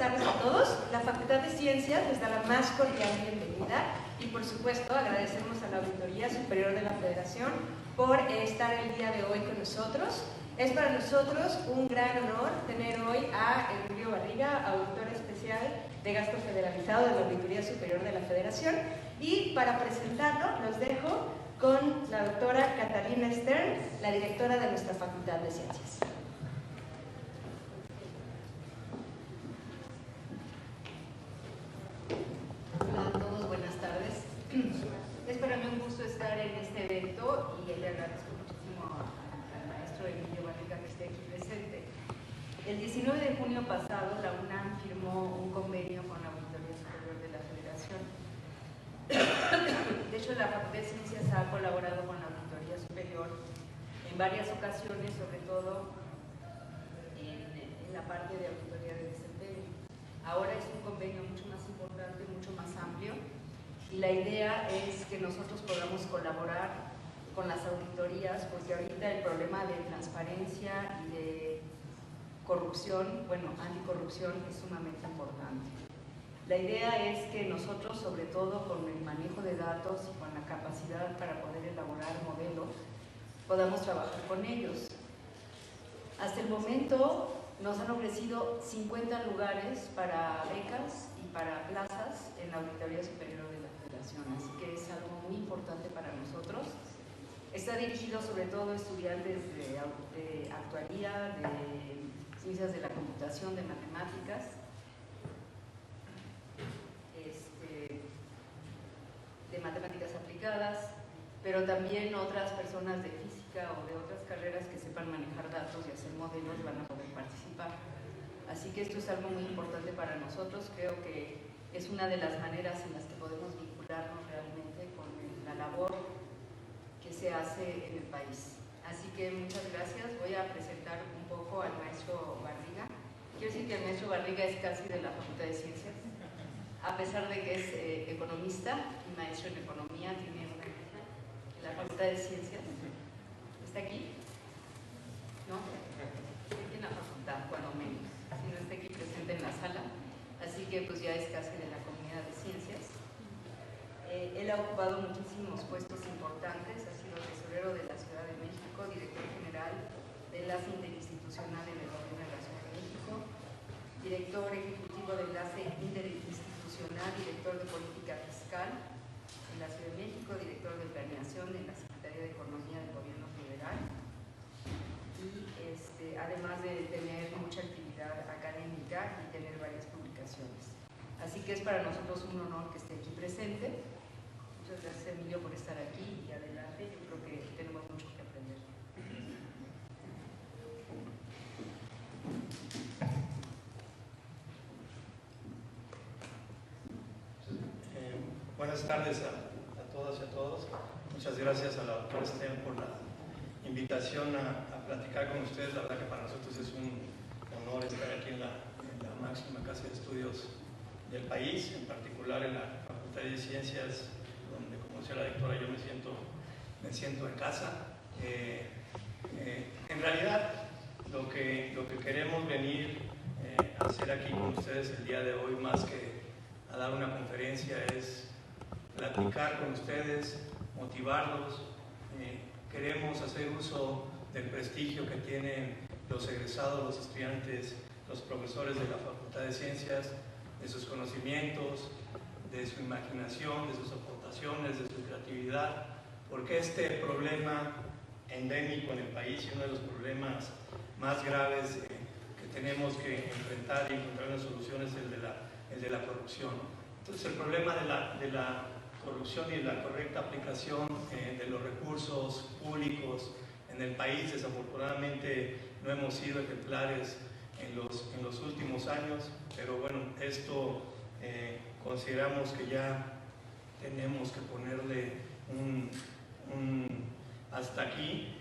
tardes a todos. La Facultad de Ciencias les da la más cordial bienvenida y, por supuesto, agradecemos a la Auditoría Superior de la Federación por estar el día de hoy con nosotros. Es para nosotros un gran honor tener hoy a Emilio Barriga, auditor especial de gasto federalizado de la Auditoría Superior de la Federación. Y para presentarlo, los dejo con la doctora Catalina Stern, la directora de nuestra Facultad de Ciencias. Hola a todos, buenas tardes. Es para mí un gusto estar en este evento y le agradezco muchísimo al maestro Emilio Barriga que esté aquí presente. El 19 de junio pasado, la UNAM firmó un convenio con la Auditoría Superior de la Federación. De hecho, la Facultad de Ciencias ha colaborado con la Auditoría Superior en varias ocasiones, sobre todo en la parte de auditoría de desempeño. Ahora es un convenio mucho más importante, mucho más amplio, y la idea es que nosotros podamos colaborar con las auditorías, porque ahorita el problema de transparencia y de corrupción, bueno, anticorrupción, es sumamente importante. La idea es que nosotros, sobre todo con el manejo de datos y con la capacidad para poder elaborar modelos, podamos trabajar con ellos. Hasta el momento nos han ofrecido 50 lugares para becas y para plazas en la Auditoría Superior de la Federación, así que es algo muy importante para nosotros. Está dirigido sobre todo a estudiantes de actuaría, de ciencias de la computación, de matemáticas, de matemáticas aplicadas, pero también otras personas de física o de otras carreras que sepan manejar datos y hacer modelos van a poder participar. Así que esto es algo muy importante para nosotros. Creo que es una de las maneras en las que podemos vincularnos realmente con la labor que se hace en el país. Así que muchas gracias. Voy a presentar un poco al maestro Barriga. Quiero decir que el maestro Barriga es casi de la Facultad de Ciencias, a pesar de que es economista y maestro en economía, tiene una en la Facultad de Ciencias. ¿Está aquí? ¿No? Aquí en la facultad, cuando menos. Si no está aquí presente en la sala. Así que pues ya es casi de la comunidad de ciencias. Él ha ocupado muchísimos puestos importantes. Ha sido tesorero de la Ciudad de México, director general de Enlace Interinstitucional en el Gobierno de la Ciudad de México, director ejecutivo de Enlace Interinstitucional, director de Política Fiscal en la Ciudad de México, director de Planeación en la Secretaría de Economía del Gobierno Federal, y además de tener mucha actividad académica y tener varias publicaciones. Así que es para nosotros un honor que esté aquí presente. Muchas gracias, Emilio, por estar aquí y adelante. Yo creo que tenemos mucho que aprender. Buenas tardes a todas y a todos. Muchas gracias a la doctora Stern por la invitación a platicar con ustedes. La verdad que para nosotros es un honor estar aquí en la máxima casa de estudios del país, en particular en la Facultad de Ciencias, donde, como decía la doctora, yo me siento en casa. En realidad, lo que queremos venir a hacer aquí con ustedes el día de hoy, más que a dar una conferencia, es platicar con ustedes, motivarlos. Queremos hacer uso del prestigio que tienen los egresados, los estudiantes, los profesores de la Facultad de Ciencias, de sus conocimientos, de su imaginación, de sus aportaciones, de su creatividad, porque este problema endémico en el país y uno de los problemas más graves que tenemos que enfrentar y encontrar una solución es el de la corrupción. Entonces, el problema de la corrupción y la correcta aplicación de los recursos públicos en el país, desafortunadamente no hemos sido ejemplares en los últimos años, pero bueno, esto consideramos que ya tenemos que ponerle un hasta aquí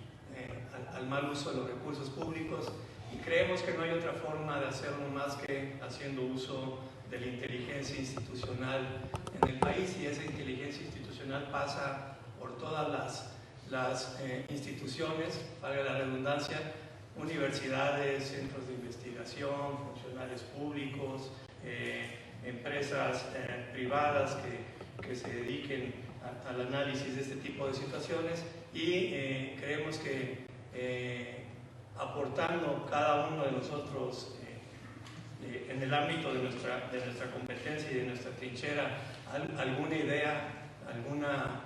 al mal uso de los recursos públicos, y creemos que no hay otra forma de hacerlo más que haciendo uso de la inteligencia institucional en el país, y esa inteligencia institucional pasa por todas las instituciones, valga la redundancia, universidades, centros de investigación, funcionarios públicos, empresas privadas que se dediquen al análisis de este tipo de situaciones, y creemos que aportando cada uno de nosotros en el ámbito de nuestra competencia y de nuestra trinchera alguna idea, alguna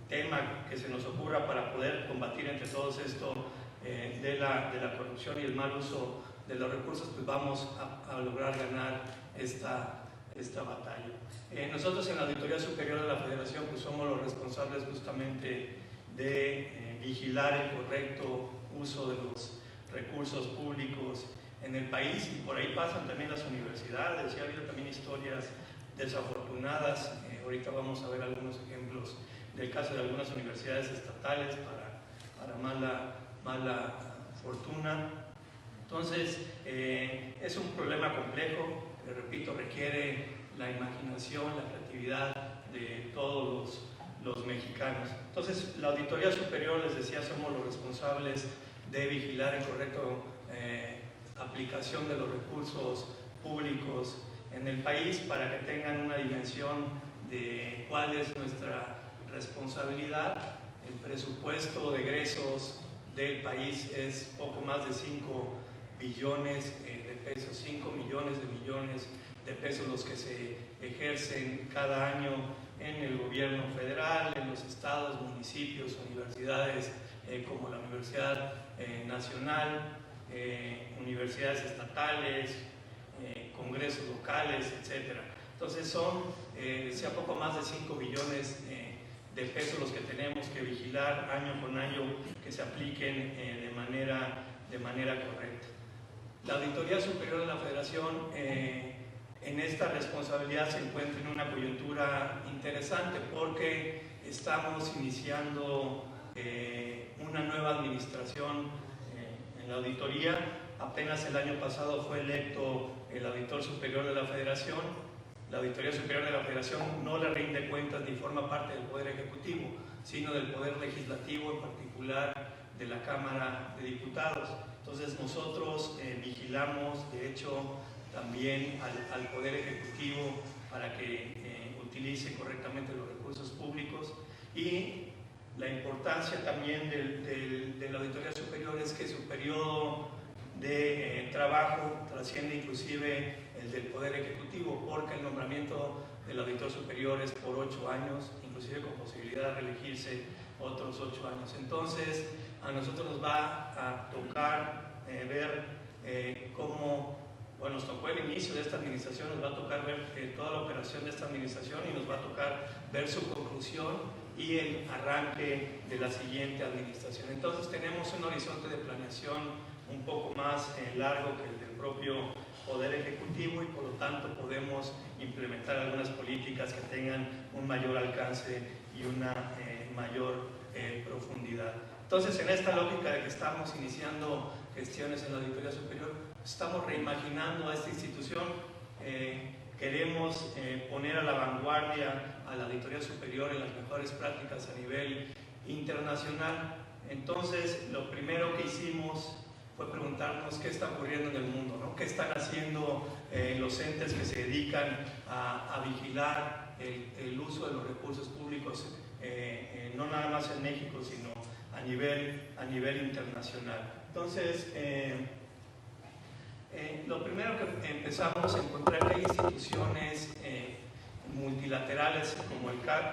tema que se nos ocurra para poder combatir entre todos esto de la corrupción y el mal uso de los recursos, pues vamos a lograr ganar esta batalla. Nosotros en la Auditoría Superior de la Federación pues somos los responsables justamente de vigilar el correcto uso de los recursos públicos en el país, y por ahí pasan también las universidades, y ha habido también historias desafortunadas. Ahorita vamos a ver algunos ejemplos del caso de algunas universidades estatales para mala fortuna. Entonces, es un problema complejo, que repito, requiere la imaginación, la creatividad de todos los mexicanos. Entonces, la Auditoría Superior, les decía, somos los responsables de vigilar el correcto aplicación de los recursos públicos en el país, para que tengan una dimensión de cuál es nuestra responsabilidad. El presupuesto de egresos del país es poco más de 5 billones de pesos, 5 millones de pesos los que se ejercen cada año en el gobierno federal, en los estados, municipios, universidades como la Universidad Nacional, universidades estatales, congresos locales, etc. Entonces son, sea poco más de 5 billones de pesos los que tenemos que vigilar año con año que se apliquen de manera correcta. La Auditoría Superior de la Federación en esta responsabilidad se encuentra en una coyuntura interesante, porque estamos iniciando una nueva administración en la auditoría. Apenas el año pasado fue electo el Auditor Superior de la Federación. La Auditoría Superior de la Federación no le rinde cuentas ni forma parte del Poder Ejecutivo, sino del Poder Legislativo, en particular de la Cámara de Diputados. Entonces nosotros vigilamos, de hecho, también al Poder Ejecutivo para que utilice correctamente los recursos públicos, y la importancia también de la Auditoría Superior es que su periodo de trabajo trasciende inclusive el del Poder Ejecutivo, porque el nombramiento del Auditor Superior es por 8 años, inclusive con posibilidad de reelegirse otros 8 años. Entonces, a nosotros nos va a tocar ver cómo, bueno, nos tocó el inicio de esta administración, nos va a tocar ver toda la operación de esta administración, y nos va a tocar ver su conclusión y el arranque de la siguiente administración. Entonces tenemos un horizonte de planeación un poco más largo que el del propio Poder Ejecutivo, y por lo tanto podemos implementar algunas políticas que tengan un mayor alcance y una mayor profundidad. Entonces, en esta lógica de que estamos iniciando gestiones en la Auditoría Superior, estamos reimaginando a esta institución. Queremos poner a la vanguardia a la Auditoría Superior en las mejores prácticas a nivel internacional. Entonces, lo primero que hicimos fue preguntarnos qué está ocurriendo en el mundo, ¿no? ¿Qué están haciendo los entes que se dedican a vigilar el uso de los recursos públicos, no nada más en México, sino a nivel internacional? Entonces, lo primero que empezamos a encontrar que hay instituciones multilaterales,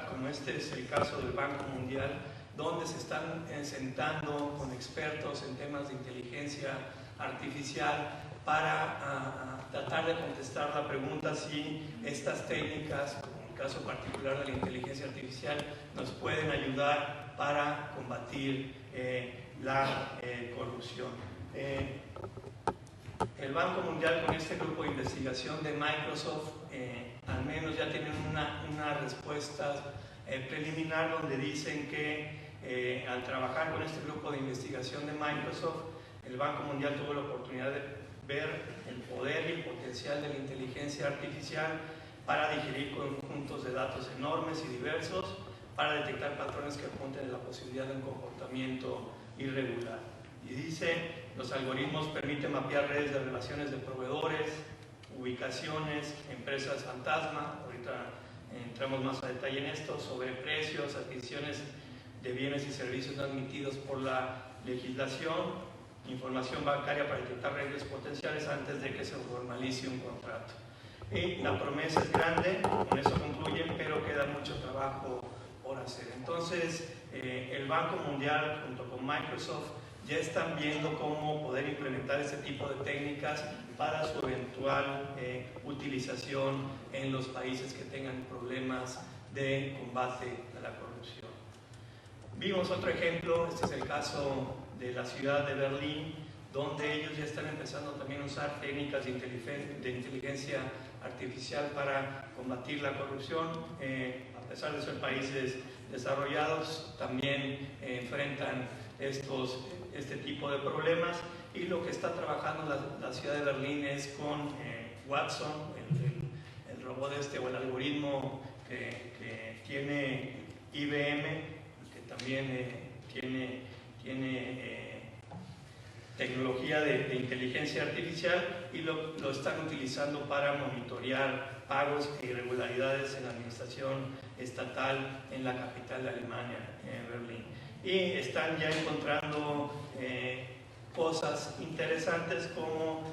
como este es el caso del Banco Mundial, donde se están sentando con expertos en temas de inteligencia artificial para tratar de contestar la pregunta si estas técnicas, como el caso particular de la inteligencia artificial, nos pueden ayudar para combatir la corrupción. El Banco Mundial, con este grupo de investigación de Microsoft, al menos ya tienen una respuesta preliminar, donde dicen que al trabajar con este grupo de investigación de Microsoft, el Banco Mundial tuvo la oportunidad de ver el poder y el potencial de la inteligencia artificial para digerir conjuntos de datos enormes y diversos, para detectar patrones que apunten a la posibilidad de un comportamiento irregular. Y dice, los algoritmos permiten mapear redes de relaciones de proveedores, ubicaciones, empresas fantasma, ahorita entramos más a detalle en esto, sobreprecios, adquisiciones de bienes y servicios no admitidos por la legislación, información bancaria para detectar riesgos potenciales antes de que se formalice un contrato. Y la promesa es grande, con eso concluyen, pero queda mucho trabajo por hacer. Entonces, el Banco Mundial junto con Microsoft ya están viendo cómo poder implementar este tipo de técnicas para su eventual utilización en los países que tengan problemas de combate a la corrupción. Vimos otro ejemplo, este es el caso de la ciudad de Berlín, donde ellos ya están empezando también a usar técnicas de inteligencia artificial para combatir la corrupción. A pesar de ser países desarrollados, también enfrentan este tipo de problemas, y lo que está trabajando la ciudad de Berlín es con Watson, el robot o el algoritmo que tiene IBM, que también tiene tecnología de inteligencia artificial, y lo están utilizando para monitorear pagos e irregularidades en la administración estatal en la capital de Alemania, Berlín. Y están ya encontrando cosas interesantes como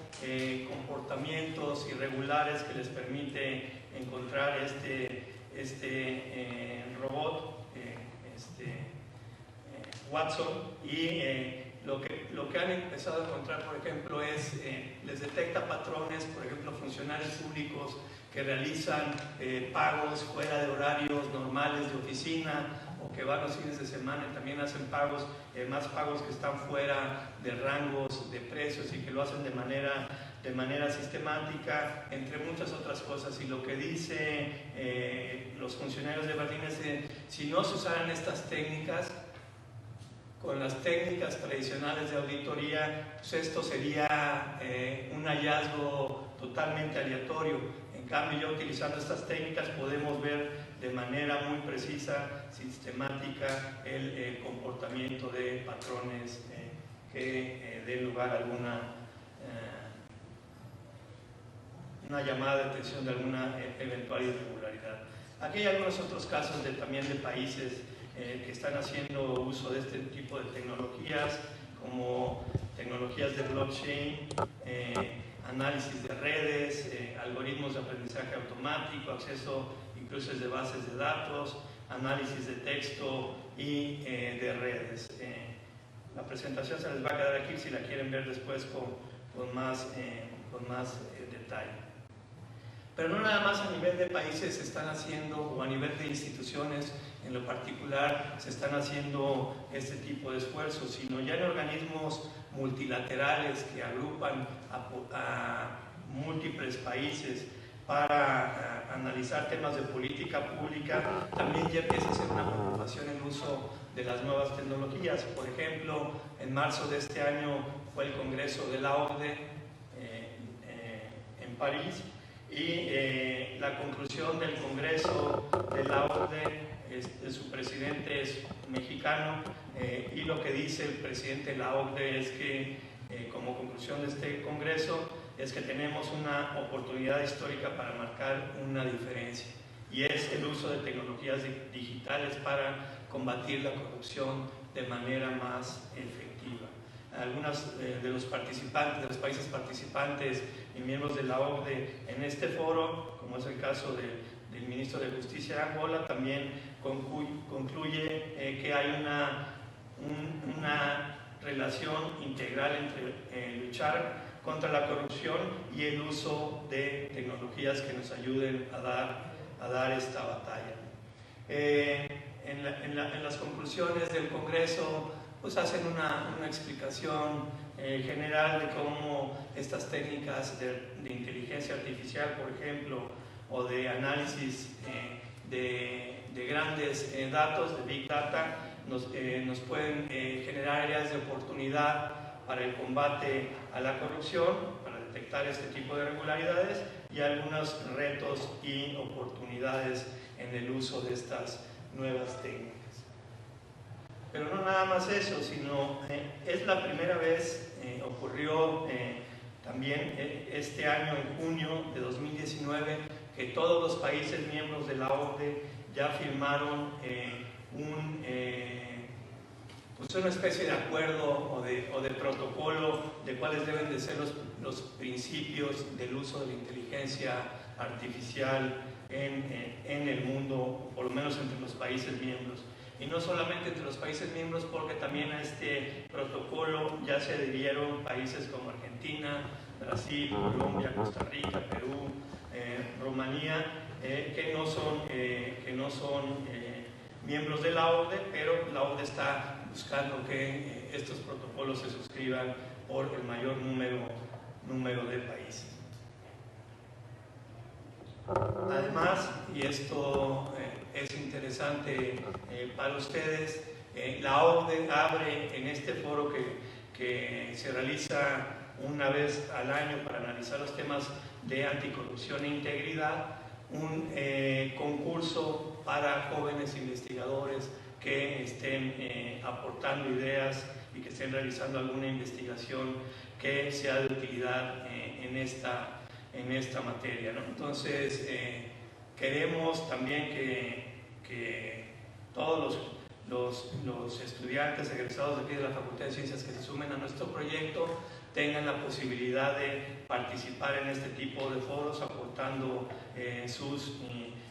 comportamientos irregulares que les permite encontrar este robot, Watson, y lo que han empezado a encontrar, por ejemplo, es les detecta patrones, por ejemplo, funcionarios públicos que realizan pagos fuera de horarios normales de oficina, o que van los fines de semana y también hacen pagos, más pagos que están fuera de rangos de precios, y que lo hacen de manera sistemática, entre muchas otras cosas. Y lo que dice los funcionarios de Berlín es que si no se usaran estas técnicas, con las técnicas tradicionales de auditoría, pues esto sería un hallazgo totalmente aleatorio. En cambio, ya utilizando estas técnicas podemos ver de manera muy precisa, sistemática, el comportamiento de patrones que den lugar a una llamada de atención de alguna eventual irregularidad. Aquí hay algunos otros casos también de países que están haciendo uso de este tipo de tecnologías, como tecnologías de blockchain, análisis de redes, algoritmos de aprendizaje automático, acceso y cruces de bases de datos, análisis de texto y de redes. La presentación se les va a quedar aquí si la quieren ver después con más detalle. Pero no nada más a nivel de países se están haciendo, o a nivel de instituciones en lo particular se están haciendo este tipo de esfuerzos, sino ya en organismos multilaterales que agrupan a múltiples países para analizar temas de política pública. También ya empieza a ser una preocupación el uso de las nuevas tecnologías. Por ejemplo, en marzo de este año fue el Congreso de la OCDE en París, y la conclusión del Congreso de la OCDE, su presidente es mexicano, y lo que dice el presidente de la OCDE es que como conclusión de este Congreso es que tenemos una oportunidad histórica para marcar una diferencia, y es el uso de tecnologías digitales para combatir la corrupción de manera más efectiva. Algunos de los participantes, de los países participantes y miembros de la OCDE en este foro, como es el caso del ministro de Justicia de Angola, también concluye que hay una relación integral entre luchar contra la corrupción y el uso de tecnologías que nos ayuden a dar esta batalla. En las conclusiones del Congreso pues hacen una explicación general de cómo estas técnicas de inteligencia artificial, por ejemplo, o de análisis de grandes datos, de Big Data, nos pueden generar áreas de oportunidad para el combate a la corrupción, para detectar este tipo de irregularidades, y algunos retos y oportunidades en el uso de estas nuevas técnicas. Pero no nada más eso, sino es la primera vez ocurrió También este año, en junio de 2019, que todos los países miembros de la OCDE ya firmaron pues una especie de acuerdo o de protocolo de cuáles deben de ser los principios del uso de la inteligencia artificial en el mundo, por lo menos entre los países miembros. Y no solamente entre los países miembros, porque también a este protocolo ya se adhirieron países como Argentina, Brasil, Colombia, Costa Rica, Perú, Rumanía, que no son miembros de la OCDE, pero la OCDE está buscando que estos protocolos se suscriban por el mayor número de países. Además, y esto es interesante para ustedes, la OCDE abre en este foro que se realiza una vez al año para analizar los temas de anticorrupción e integridad, un concurso para jóvenes investigadores que estén aportando ideas y que estén realizando alguna investigación que sea de utilidad en esta materia, ¿no? Entonces, queremos también que todos los estudiantes egresados de aquí de la Facultad de Ciencias que se sumen a nuestro proyecto tengan la posibilidad de participar en este tipo de foros, aportando sus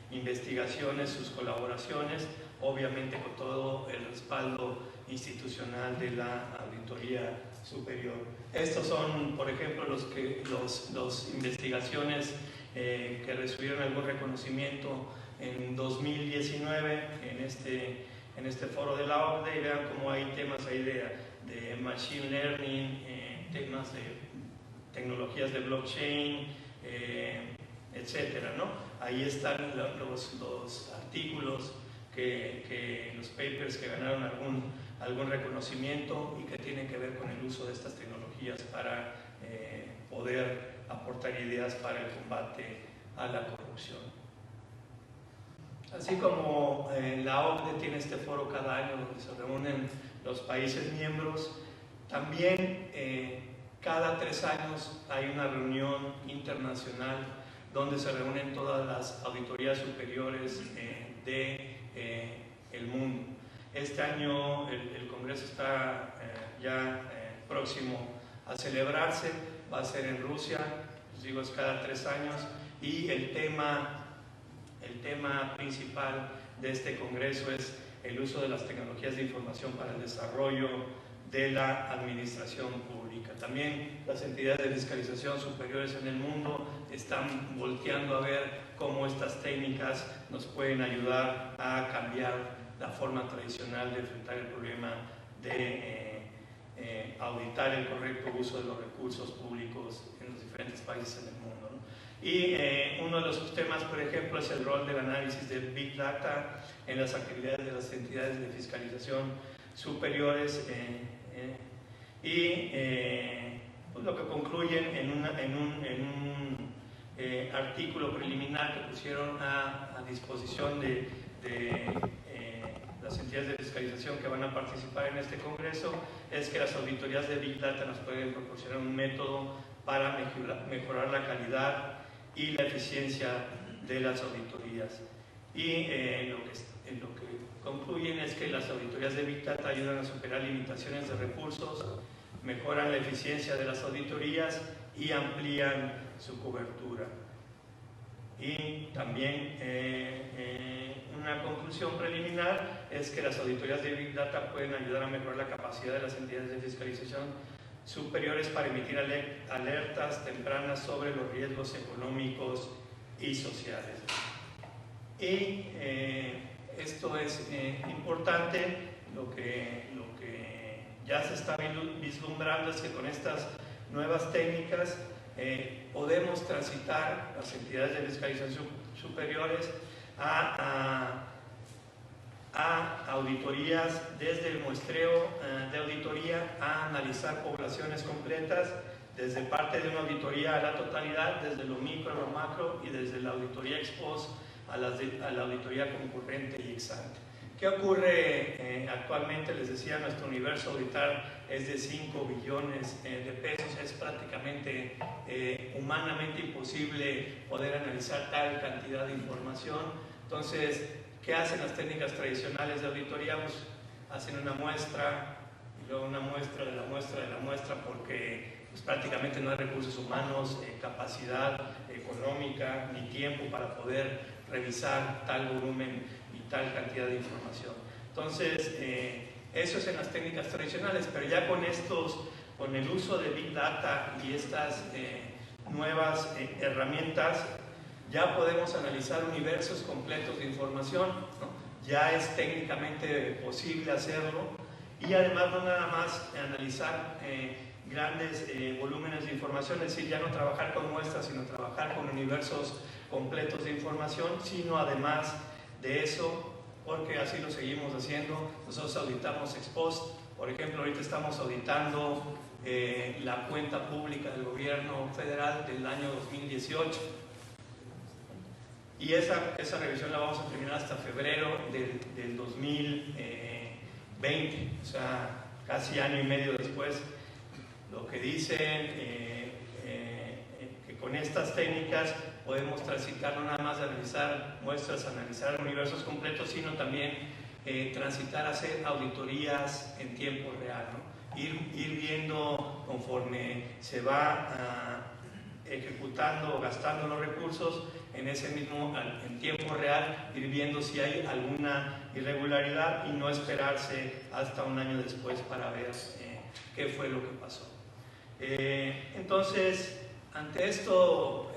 investigaciones, sus colaboraciones, obviamente con todo el respaldo institucional de la Auditoría Superior. Estos son, por ejemplo, los investigaciones que recibieron algún reconocimiento en 2019 en este foro de la OCDE, y vean cómo hay temas ahí de machine learning, temas de tecnologías de blockchain, etcétera, ¿no? Ahí están los artículos, los papers que ganaron algún reconocimiento y que tienen que ver con el uso de estas tecnologías para poder aportar ideas para el combate a la corrupción. Así como la OCDE tiene este foro cada año donde se reúnen los países miembros, también cada 3 años hay una reunión internacional donde se reúnen todas las auditorías superiores del mundo. Este año el Congreso está ya próximo a celebrarse, va a ser en Rusia, les digo, es cada 3 años, y el tema principal de este Congreso es el uso de las tecnologías de información para el desarrollo de la administración pública. También las entidades de fiscalización superiores en el mundo están volteando a ver cómo estas técnicas nos pueden ayudar a cambiar la forma tradicional de enfrentar el problema de auditar el correcto uso de los recursos públicos en los diferentes países en el mundo, ¿no? Y uno de los temas, por ejemplo, es el rol del análisis del Big Data en las actividades de las entidades de fiscalización superiores pues lo que concluyen en un artículo preliminar que pusieron a disposición de las entidades de fiscalización que van a participar en este congreso, es que las auditorías de Big Data nos pueden proporcionar un método para mejorar la calidad y la eficiencia de las auditorías. Y lo que concluyen es que las auditorías de Big Data ayudan a superar limitaciones de recursos, mejoran la eficiencia de las auditorías y amplían su cobertura. Y también una conclusión preliminar es que las auditorías de Big Data pueden ayudar a mejorar la capacidad de las entidades de fiscalización superiores para emitir alertas tempranas sobre los riesgos económicos y sociales. Y esto es importante. Lo que ya se está vislumbrando es que con estas nuevas técnicas podemos transitar las entidades de fiscalización superiores a auditorías, desde el muestreo de auditoría a analizar poblaciones completas, desde parte de una auditoría a la totalidad, desde lo micro a lo macro, y desde la auditoría ex post a la auditoría concurrente y ex ante. ¿Qué ocurre actualmente? Les decía, nuestro universo auditar es de 5 billones de pesos. Es prácticamente humanamente imposible poder analizar tal cantidad de información. Entonces, ¿qué hacen las técnicas tradicionales de auditoría? Pues hacen una muestra y luego una muestra de la muestra de la muestra, porque pues, prácticamente no hay recursos humanos, capacidad económica ni tiempo para poder revisar tal volumen y tal cantidad de información. Entonces, eso es en las técnicas tradicionales, pero ya con el uso de Big Data y estas nuevas herramientas, ya podemos analizar universos completos de información, ¿no? Ya es técnicamente posible hacerlo, y además no nada más analizar grandes volúmenes de información, es decir, ya no trabajar con muestras, sino trabajar con universos completos de información, sino además de eso, porque así lo seguimos haciendo. Nosotros auditamos ex post. Por ejemplo, ahorita estamos auditando la cuenta pública del gobierno federal del año 2018, y esa revisión la vamos a terminar hasta febrero del 2020, o sea, casi año y medio después. Lo que dicen que con estas técnicas podemos transitar no nada más de analizar muestras, analizar universos completos, sino también transitar a hacer auditorías en tiempo real, ¿no? Ir viendo conforme se va ejecutando o gastando los recursos en tiempo real, ir viendo si hay alguna irregularidad y no esperarse hasta un año después para ver qué fue lo que pasó. Entonces, ante esto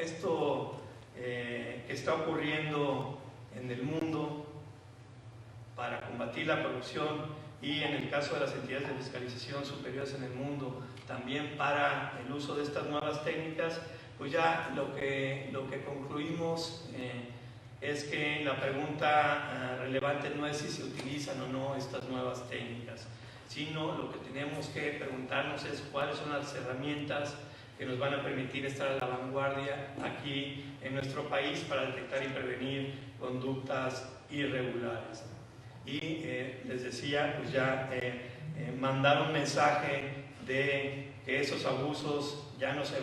que está ocurriendo en el mundo para combatir la corrupción, y en el caso de las entidades de fiscalización superiores en el mundo, también para el uso de estas nuevas técnicas, pues ya lo que concluimos es que la pregunta relevante no es si se utilizan o no estas nuevas técnicas, sino lo que tenemos que preguntarnos es cuáles son las herramientas que nos van a permitir estar a la vanguardia aquí en nuestro país para detectar y prevenir conductas irregulares. Y les decía, pues ya mandar un mensaje de que esos abusos ya no se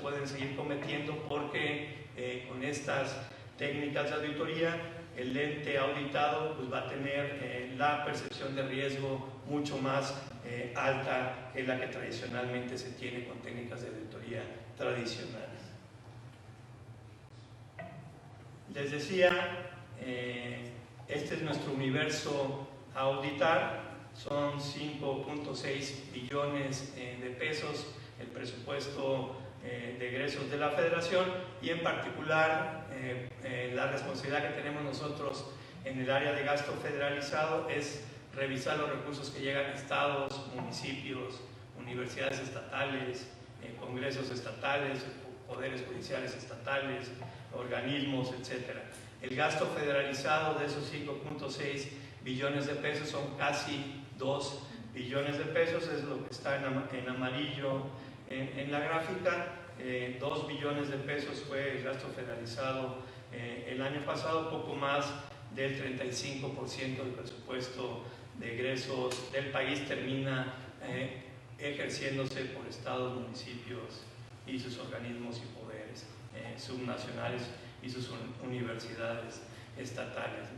pueden seguir cometiendo, porque con estas técnicas de auditoría el ente auditado pues va a tener la percepción de riesgo mucho más alta que la que tradicionalmente se tiene con técnicas de auditoría tradicionales. Les decía, este es nuestro universo a auditar. Son 5.6 billones de pesos el presupuesto de egresos de la Federación, y en particular la responsabilidad que tenemos nosotros en el área de gasto federalizado es revisar los recursos que llegan a estados, municipios, universidades estatales, congresos estatales, poderes judiciales estatales, organismos, etc. El gasto federalizado de esos 5.6 billones de pesos son casi 2 billones de pesos, es lo que está en amarillo en la gráfica. 2 billones de pesos fue el gasto federalizado el año pasado, poco más del 35% del presupuesto de egresos del país termina ejerciéndose por estados, municipios y sus organismos y poderes subnacionales y sus universidades estatales.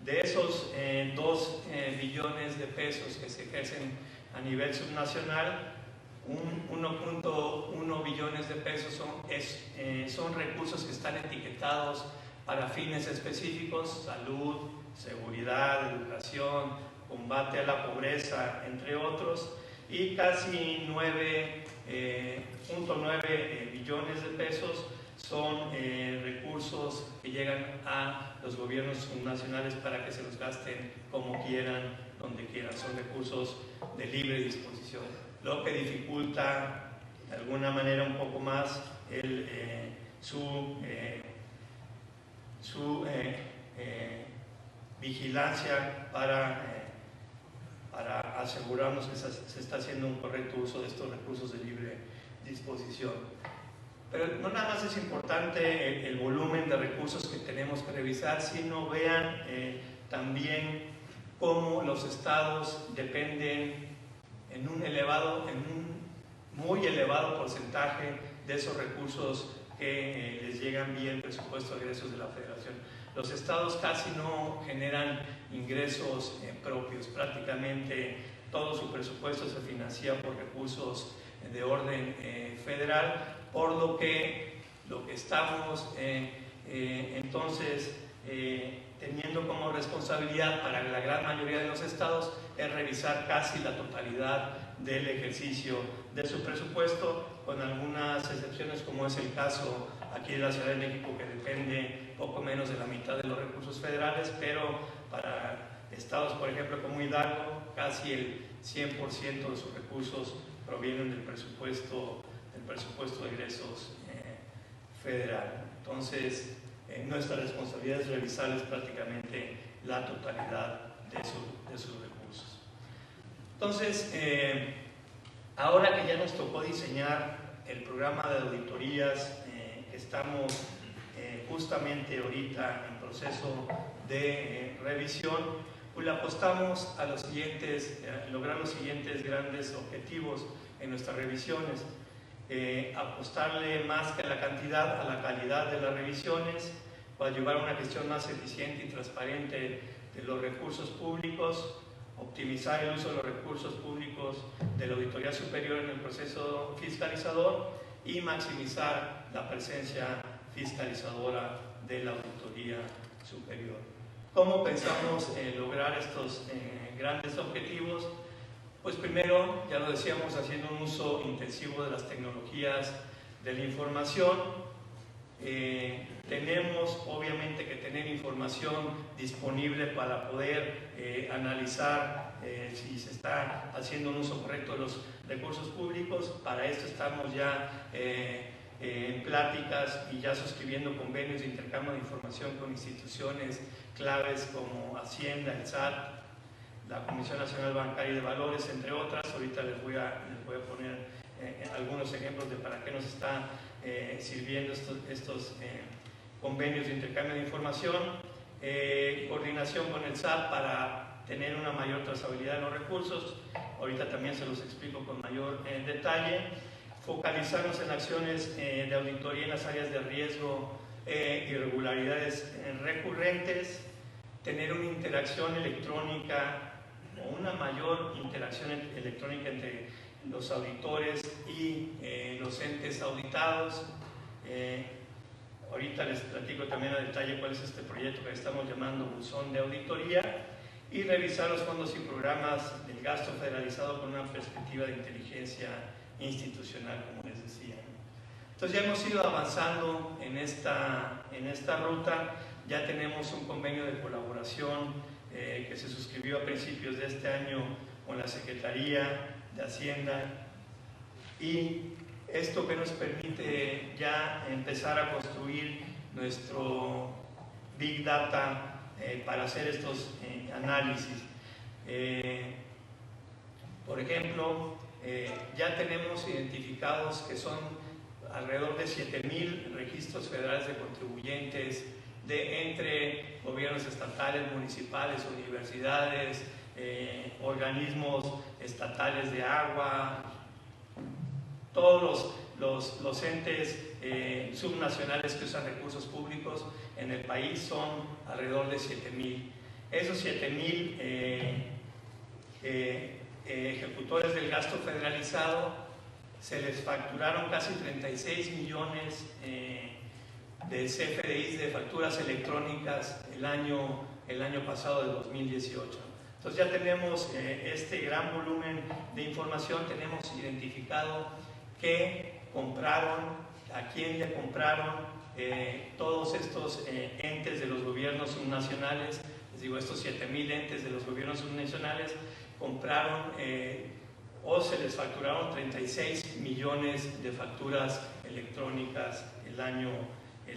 De esos 2 billones de pesos que se ejercen a nivel subnacional, 1.1 billones de pesos son recursos que están etiquetados para fines específicos: salud, seguridad, educación, combate a la pobreza, entre otros, y casi 9.9 billones de pesos son recursos que llegan a los gobiernos nacionales para que se los gasten como quieran, donde quieran. Son recursos de libre disposición, lo que dificulta de alguna manera un poco más su vigilancia para asegurarnos que se está haciendo un correcto uso de estos recursos de libre disposición. Pero no nada más es importante el volumen de recursos que tenemos que revisar, sino vean también cómo los estados dependen en un muy elevado porcentaje de esos recursos que les llegan vía el presupuesto de egresos de la Federación. Los estados casi no generan ingresos propios, prácticamente todo su presupuesto se financia por recursos de orden federal, por lo que estamos entonces teniendo como responsabilidad para la gran mayoría de los estados es revisar casi la totalidad del ejercicio de su presupuesto, con algunas excepciones como es el caso aquí de la Ciudad de México, que depende poco menos de la mitad de los recursos federales, pero para estados, por ejemplo, como Hidalgo, casi el 100% de sus recursos provienen del presupuesto de egresos federal. Entonces, nuestra responsabilidad es revisarles prácticamente la totalidad de sus recursos. Entonces, ahora que ya nos tocó diseñar el programa de auditorías, estamos justamente ahorita en proceso de revisión, pues le apostamos a lograr los siguientes grandes objetivos en nuestras revisiones. Apostarle más que a la cantidad, a la calidad de las revisiones, para llevar a una gestión más eficiente y transparente de los recursos públicos, optimizar el uso de los recursos públicos de la Auditoría Superior en el proceso fiscalizador y maximizar la presencia fiscalizadora de la Auditoría Superior. ¿Cómo pensamos lograr estos grandes objetivos? Pues primero, ya lo decíamos, haciendo un uso intensivo de las tecnologías de la información. Tenemos obviamente que tener información disponible para poder analizar si se está haciendo un uso correcto de los recursos públicos. Para esto estamos ya en pláticas y ya suscribiendo convenios de intercambio de información con instituciones claves como Hacienda, el SAT, la Comisión Nacional Bancaria y de Valores, entre otras. Ahorita les voy a poner algunos ejemplos de para qué nos está sirviendo estos convenios de intercambio de información. Coordinación con el SAT para tener una mayor trazabilidad de los recursos. Ahorita también se los explico con mayor detalle. Focalizarnos en acciones de auditoría en las áreas de riesgo, irregularidades recurrentes. Tener una interacción electrónica o una mayor interacción electrónica entre los auditores y los entes auditados. Ahorita les platico también a detalle cuál es este proyecto que estamos llamando Buzón de Auditoría, y revisar los fondos y programas del gasto federalizado con una perspectiva de inteligencia institucional, como les decía. Entonces ya hemos ido avanzando en esta ruta. Ya tenemos un convenio de colaboración que se suscribió a principios de este año con la Secretaría de Hacienda, y esto que nos permite ya empezar a construir nuestro Big Data para hacer estos análisis. Por ejemplo, ya tenemos identificados que son alrededor de 7,000 registros federales de contribuyentes entre gobiernos estatales, municipales, universidades, organismos estatales de agua. Todos los entes subnacionales que usan recursos públicos en el país son alrededor de 7,000. Esos 7,000 ejecutores del gasto federalizado se les facturaron casi 36 millones de CFDIs, de facturas electrónicas, el año pasado de 2018. Entonces ya tenemos este gran volumen de información, tenemos identificado qué compraron, a quién le compraron todos estos entes de los gobiernos subnacionales. Les digo, estos 7,000 entes de los gobiernos subnacionales compraron o se les facturaron 36 millones de facturas electrónicas el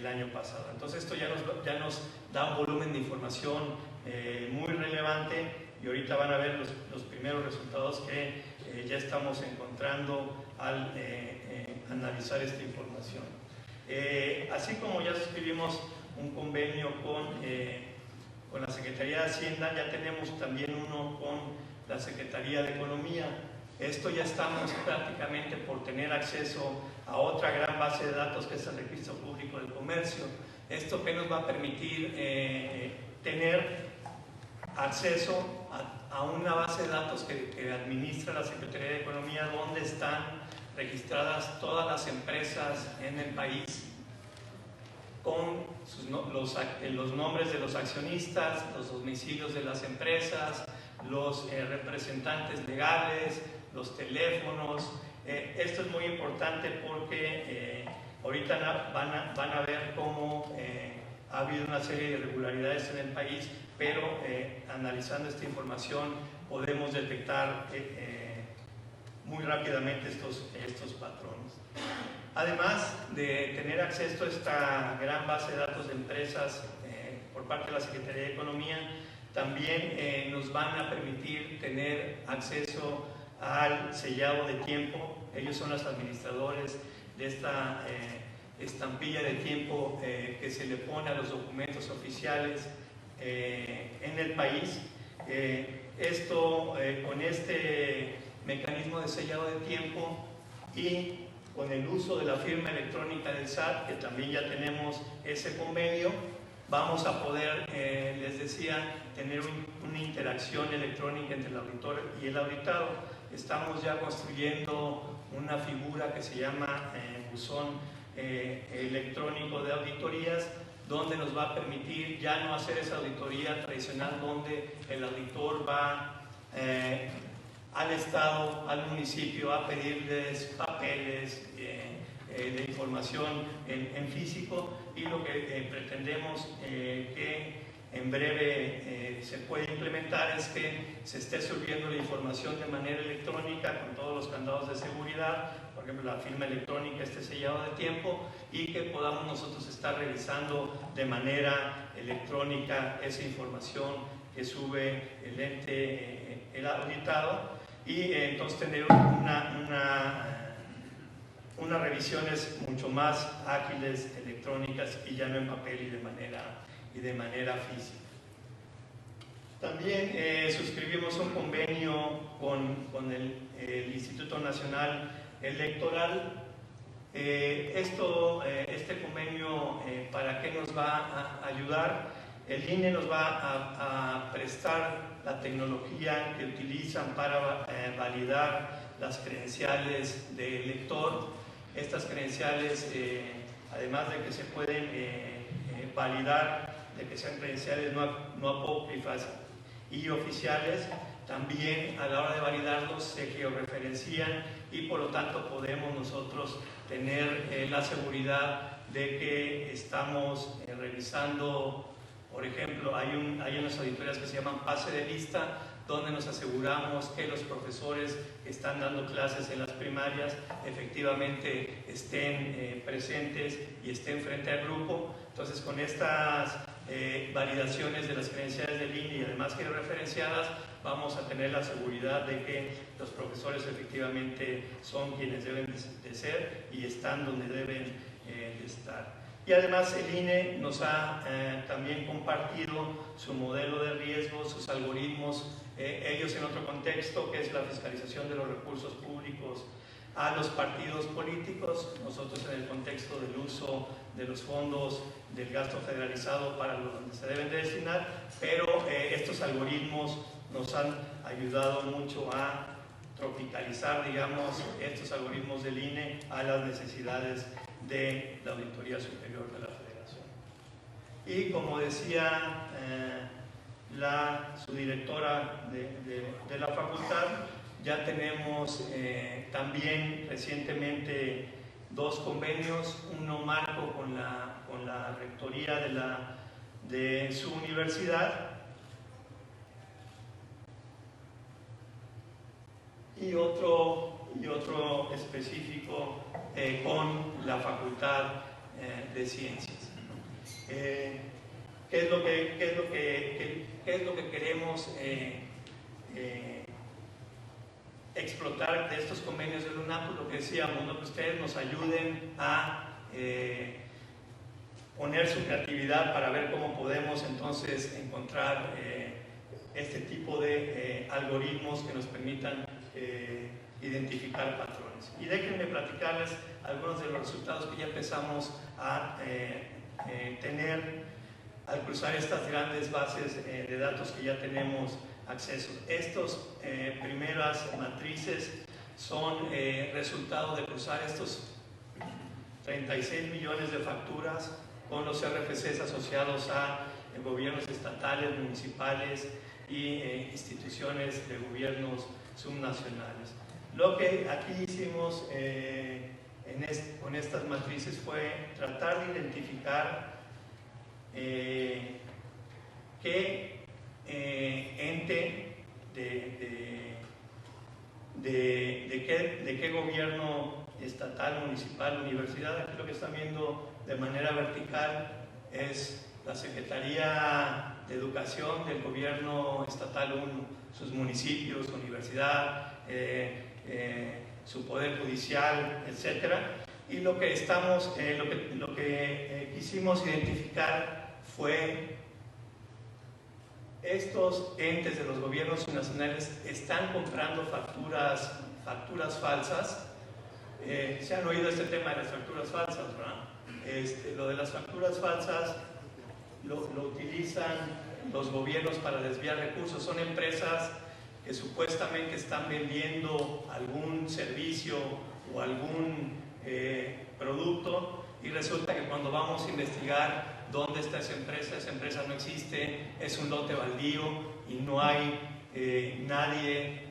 año pasado. Entonces esto ya nos da un volumen de información muy relevante, y ahorita van a ver los primeros resultados que ya estamos encontrando al analizar esta información. Así como ya suscribimos un convenio con con la Secretaría de Hacienda, ya tenemos también uno con la Secretaría de Economía. Esto ya estamos prácticamente por tener acceso a otra gran base de datos que es el Registro Público del Comercio. Esto que nos va a permitir tener acceso a una base de datos que administra la Secretaría de Economía, donde están registradas todas las empresas en el país, con los nombres de los accionistas, los domicilios de las empresas, los representantes legales, los teléfonos. Esto es muy importante porque ahorita van a ver cómo ha habido una serie de irregularidades en el país, pero analizando esta información podemos detectar muy rápidamente estos patrones. Además de tener acceso a esta gran base de datos de empresas por parte de la Secretaría de Economía, también nos van a permitir tener acceso al sellado de tiempo. Ellos son los administradores de esta estampilla de tiempo que se le pone a los documentos oficiales en el país. Con este mecanismo de sellado de tiempo y con el uso de la firma electrónica del SAT, que también ya tenemos ese convenio, vamos a poder, les decía, tener una interacción electrónica entre el auditor y el auditado. Estamos ya construyendo una figura que se llama buzón electrónico de auditorías, donde nos va a permitir ya no hacer esa auditoría tradicional donde el auditor va al Estado, al municipio, a pedirles papeles de información en físico, y lo que pretendemos que en breve se puede implementar es que se esté subiendo la información de manera electrónica con todos los candados de seguridad, por ejemplo la firma electrónica, este sellado de tiempo, y que podamos nosotros estar revisando de manera electrónica esa información que sube el ente, el auditado, y entonces tener unas revisiones mucho más ágiles, electrónicas, y ya no en papel y de manera física. También suscribimos un convenio con el Instituto Nacional Electoral. Este convenio, ¿para qué nos va a ayudar? El INE nos va a prestar la tecnología que utilizan para validar las credenciales de elector. Estas credenciales, además de que se pueden validar, de que sean credenciales no apócrifas y oficiales, también a la hora de validarlos se georreferencian, y por lo tanto podemos nosotros tener la seguridad de que estamos revisando. Por ejemplo, hay unas auditorías que se llaman pase de lista, donde nos aseguramos que los profesores que están dando clases en las primarias efectivamente estén presentes y estén frente al grupo. Entonces, con estas validaciones de las credenciales del INE y además georreferenciadas, vamos a tener la seguridad de que los profesores efectivamente son quienes deben de ser y están donde deben de estar. Y además el INE nos ha también compartido su modelo de riesgo, sus algoritmos, ellos en otro contexto, que es la fiscalización de los recursos públicos a los partidos políticos, nosotros en el contexto del uso de los fondos del gasto federalizado para donde se deben de destinar, pero estos algoritmos nos han ayudado mucho a tropicalizar, digamos, estos algoritmos del INE a las necesidades de la Auditoría Superior de la Federación. Y como decía su directora de la facultad, ya tenemos también recientemente 2 convenios, uno marco con la rectoría de su universidad, y otro específico con la Facultad de Ciencias. ¿Qué es lo que queremos explotar de estos convenios del UNAM? Lo que decíamos, ¿no? Que ustedes nos ayuden a poner su creatividad para ver cómo podemos entonces encontrar este tipo de algoritmos que nos permitan identificar patrones. Y déjenme platicarles algunos de los resultados que ya empezamos a tener al cruzar estas grandes bases de datos que ya tenemos acceso. Estas primeras matrices son resultado de cruzar estos 36 millones de facturas con los RFCs asociados a gobiernos estatales, municipales y instituciones de gobiernos subnacionales. Lo que aquí hicimos con estas matrices fue tratar de identificar qué ente de qué gobierno estatal, municipal, universidad. Aquí lo que están viendo de manera vertical es la Secretaría de Educación del gobierno estatal 1, sus municipios, universidad, su poder judicial, etcétera. Y lo que quisimos identificar fue estos entes de los gobiernos nacionales están comprando facturas falsas. Se han oído este tema de las facturas falsas, ¿verdad? Lo de las facturas falsas lo utilizan los gobiernos para desviar recursos. Son empresas que supuestamente están vendiendo algún servicio o algún producto, y resulta que cuando vamos a investigar dónde está esa empresa no existe, es un lote baldío y no hay nadie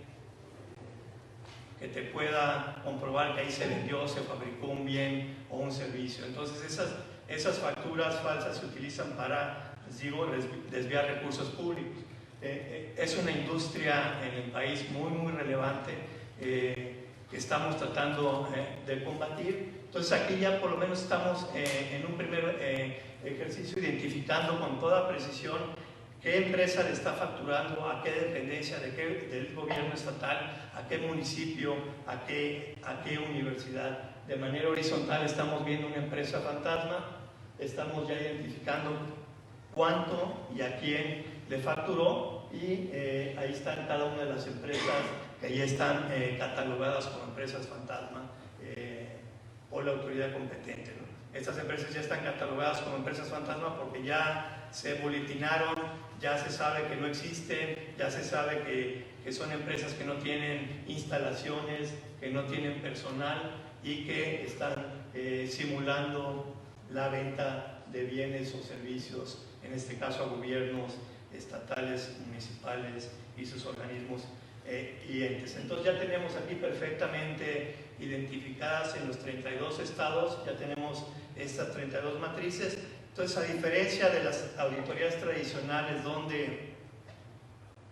que te pueda comprobar que ahí se vendió, se fabricó un bien o un servicio. Entonces esas facturas falsas se utilizan para, les digo, desviar recursos públicos. Es una industria en el país muy relevante que estamos tratando de combatir. Entonces aquí ya por lo menos estamos en un primer ejercicio identificando con toda precisión qué empresa le está facturando, a qué dependencia del gobierno estatal, a qué municipio, a qué universidad. De manera horizontal estamos viendo una empresa fantasma, estamos ya identificando cuánto y a quién le facturó, y ahí están cada una de las empresas que ya están catalogadas como empresas fantasma por la autoridad competente, ¿no? Estas empresas ya están catalogadas como empresas fantasma porque ya se boletinaron, ya se sabe que no existen, ya se sabe que son empresas que no tienen instalaciones, que no tienen personal y que están simulando la venta de bienes o servicios, en este caso a gobiernos estatales, municipales y sus organismos y entes. Entonces ya tenemos aquí perfectamente identificadas en los 32 estados, ya tenemos estas 32 matrices. Entonces, a diferencia de las auditorías tradicionales donde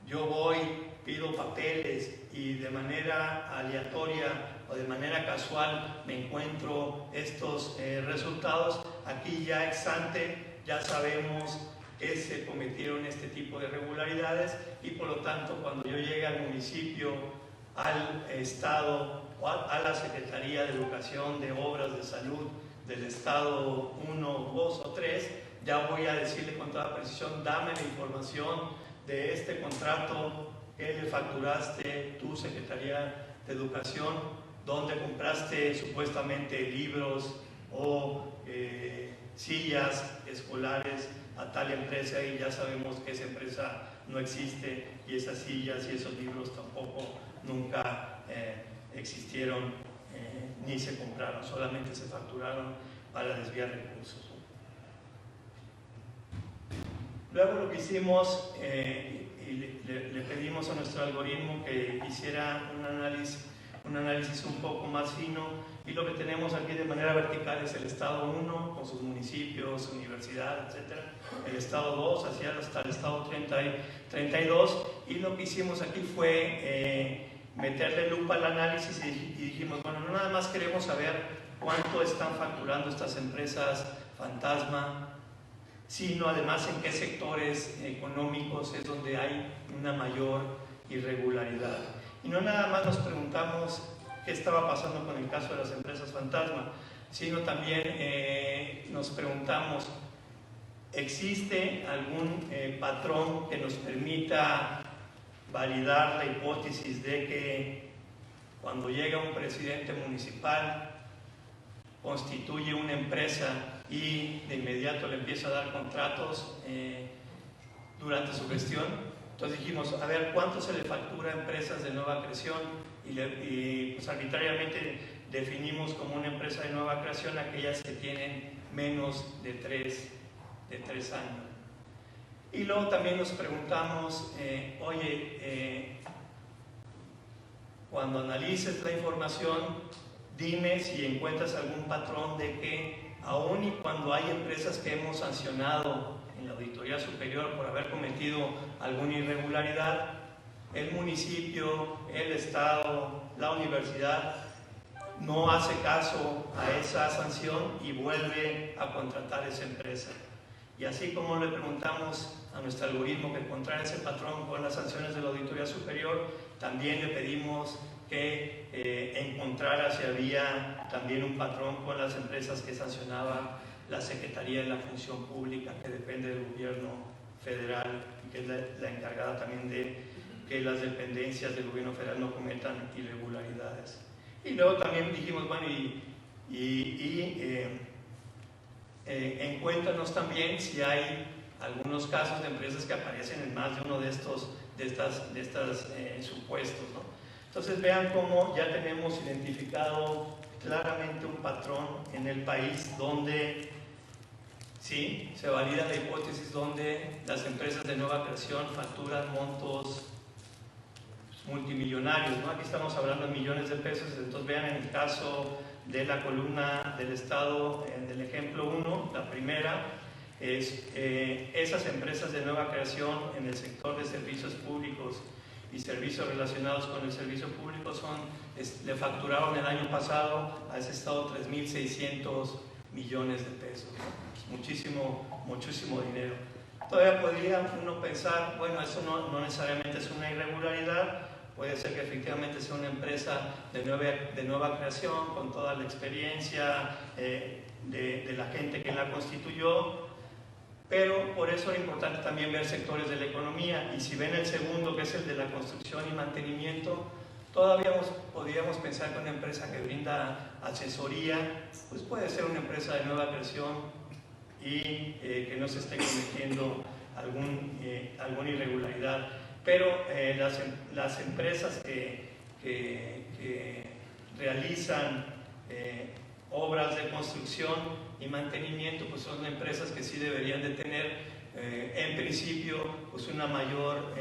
yo voy, pido papeles y de manera aleatoria o de manera casual me encuentro estos resultados, aquí ya ex ante ya sabemos que se cometieron este tipo de irregularidades, y por lo tanto cuando yo llegue al municipio, al estado o a la Secretaría de Educación, de Obras, de Salud del estado 1, 2 o 3, ya voy a decirle con toda precisión: dame la información de este contrato que le facturaste tu Secretaría de Educación, donde compraste supuestamente libros o sillas escolares a tal empresa, y ya sabemos que esa empresa no existe, y esas sillas y esos libros tampoco nunca existieron ni se compraron, solamente se facturaron para desviar recursos. Luego lo que hicimos, y le pedimos a nuestro algoritmo que hiciera un análisis un poco más fino, y lo que tenemos aquí de manera vertical es el estado 1 con sus municipios, universidad, etc. El estado 2 hasta el estado 32, y lo que hicimos aquí fue meterle lupa al análisis y dijimos, bueno, no nada más queremos saber cuánto están facturando estas empresas fantasma, sino además en qué sectores económicos es donde hay una mayor irregularidad. Y no nada más nos preguntamos qué estaba pasando con el caso de las empresas fantasma. sino también nos preguntamos, ¿existe algún patrón que nos permita validar la hipótesis de que cuando llega un presidente municipal constituye una empresa y de inmediato le empieza a dar contratos durante su gestión? Entonces dijimos, a ver, ¿cuánto se le factura a empresas de nueva creación? Y pues arbitrariamente definimos como una empresa de nueva creación aquellas que tienen menos de 3 años. Y luego también nos preguntamos, oye, cuando analices la información, dime si encuentras algún patrón de que aun y cuando hay empresas que hemos sancionado en la Auditoría Superior por haber cometido alguna irregularidad, el municipio, el Estado, la universidad no hace caso a esa sanción y vuelve a contratar esa empresa. Y así como le preguntamos a nuestro algoritmo que encontrara ese patrón con las sanciones de la Auditoría Superior, también le pedimos que encontrara si había también un patrón con las empresas que sancionaba la Secretaría de la Función Pública, que depende del gobierno federal y que es la encargada también de que las dependencias del gobierno federal no cometan irregularidades. Y luego también dijimos, bueno, encuéntranos también si hay algunos casos de empresas que aparecen en más de uno de estos supuestos, ¿no? Entonces vean cómo ya tenemos identificado claramente un patrón en el país donde sí se valida la hipótesis donde las empresas de nueva creación facturan montos multimillonarios, ¿no? Aquí estamos hablando de millones de pesos. Entonces vean en el caso de la columna del Estado, del ejemplo 1, la primera es esas empresas de nueva creación en el sector de servicios públicos y servicios relacionados con el servicio público le facturaron el año pasado a ese Estado 3.600 millones de pesos, ¿no? Muchísimo dinero. Todavía podría uno pensar, bueno, eso no necesariamente es una irregularidad, puede ser que efectivamente sea una empresa de nueva creación con toda la experiencia de la gente que la constituyó, pero por eso es importante también ver sectores de la economía. Y si ven el segundo, que es el de la construcción y mantenimiento, todavía podríamos pensar que una empresa que brinda asesoría, pues puede ser una empresa de nueva creación y que no se esté cometiendo alguna irregularidad. Pero las empresas que realizan obras de construcción y mantenimiento, pues son empresas que sí deberían de tener en principio pues una mayor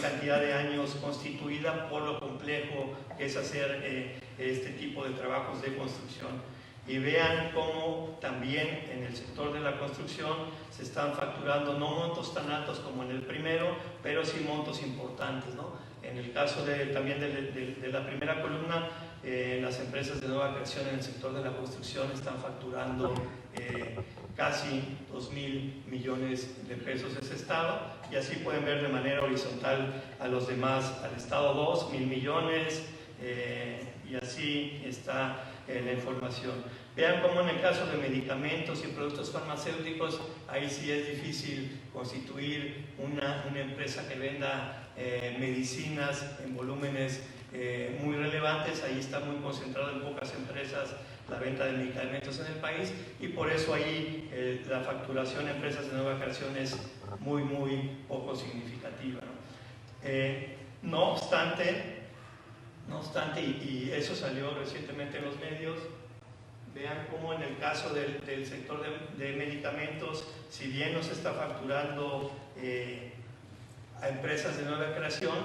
cantidad de años constituida por lo complejo que es hacer este tipo de trabajos de construcción. Y vean cómo también en el sector de la construcción se están facturando no montos tan altos como en el primero, pero sí montos importantes, ¿no? En el caso también de la primera columna, las empresas de nueva creación en el sector de la construcción están facturando casi 2.000 millones de pesos ese estado, y así pueden ver de manera horizontal a los demás, al estado 2, 1.000 millones, y así está la información. Vean cómo en el caso de medicamentos y productos farmacéuticos, ahí sí es difícil constituir una empresa que venda medicinas en volúmenes muy relevantes. Ahí está muy concentrado en pocas empresas la venta de medicamentos en el país, y por eso ahí la facturación de empresas de nueva creación es muy poco significativa, ¿no? No obstante, y eso salió recientemente en los medios, vean cómo en el caso del sector de medicamentos, si bien no se está facturando a empresas de nueva creación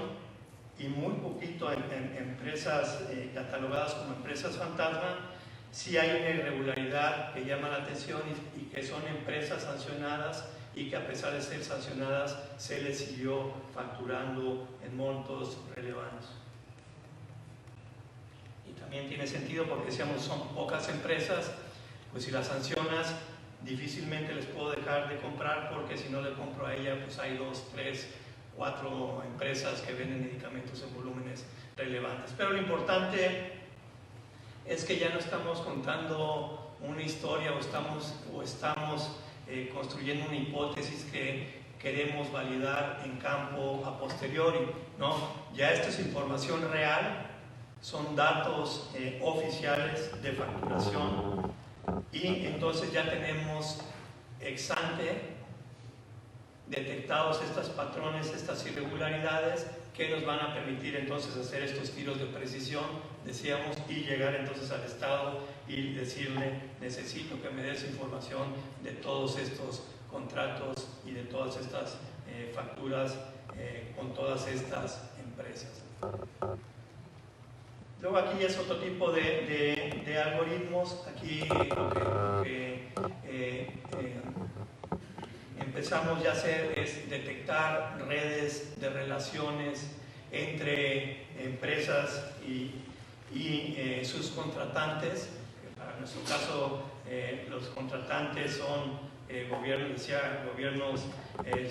y muy poquito en empresas catalogadas como empresas fantasma, sí hay una irregularidad que llama la atención y que son empresas sancionadas, y que a pesar de ser sancionadas se les siguió facturando en montos relevantes. También tiene sentido porque decíamos son pocas empresas, pues si las sancionas difícilmente les puedo dejar de comprar, porque si no le compro a ella pues hay 2, 3, 4 empresas que venden medicamentos en volúmenes relevantes. Pero lo importante es que ya no estamos contando una historia o estamos construyendo una hipótesis que queremos validar en campo a posteriori, ¿no? Ya esto es información real, son datos oficiales de facturación y entonces ya tenemos ex ante detectados estos patrones, estas irregularidades que nos van a permitir entonces hacer estos tiros de precisión, decíamos, y llegar entonces al Estado y decirle: necesito que me des información de todos estos contratos y de todas estas facturas con todas estas empresas. Luego aquí ya es otro tipo de algoritmos. Aquí lo que empezamos ya a hacer es detectar redes de relaciones entre empresas y sus contratantes. Para nuestro caso, los contratantes son gobiernos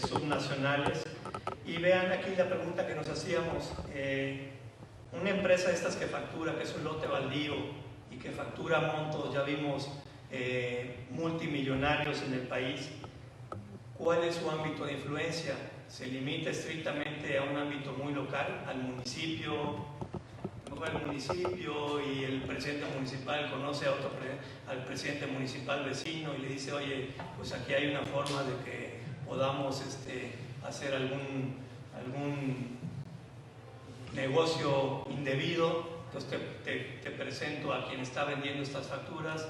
subnacionales. Y vean aquí la pregunta que nos hacíamos. Una empresa de estas que factura, que es un lote baldío y que factura montos, ya vimos, multimillonarios en el país, ¿cuál es su ámbito de influencia? ¿Se limita estrictamente a un ámbito muy local, al municipio? A lo mejor el municipio y el presidente municipal conoce al presidente municipal vecino y le dice: oye, pues aquí hay una forma de que podamos hacer algún negocio indebido, entonces te presento a quien está vendiendo estas facturas.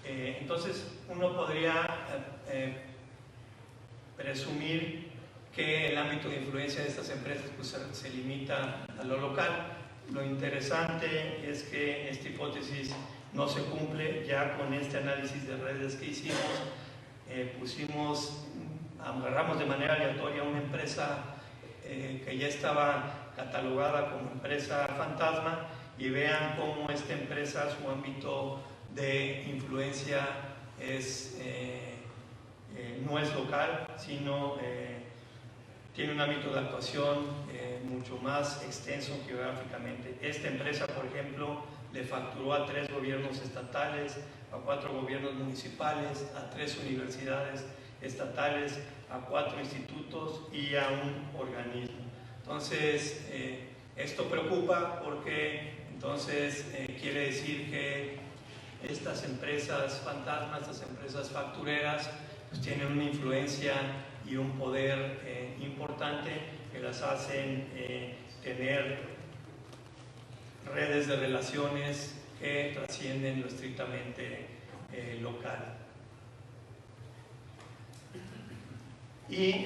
Entonces uno podría presumir que el ámbito de influencia de estas empresas pues, se limita a lo local. Lo interesante es que esta hipótesis no se cumple. Ya con este análisis de redes que hicimos, agarramos de manera aleatoria una empresa que ya estaba catalogada como empresa fantasma, y vean cómo esta empresa, su ámbito de influencia no es local, sino tiene un ámbito de actuación mucho más extenso geográficamente. Esta empresa, por ejemplo, le facturó a 3 gobiernos estatales, a 4 gobiernos municipales, a 3 universidades estatales, a 4 institutos y a un organismo. Entonces, esto preocupa porque entonces quiere decir que estas empresas fantasmas, estas empresas factureras, pues tienen una influencia y un poder importante que las hacen tener redes de relaciones que trascienden lo estrictamente local. Y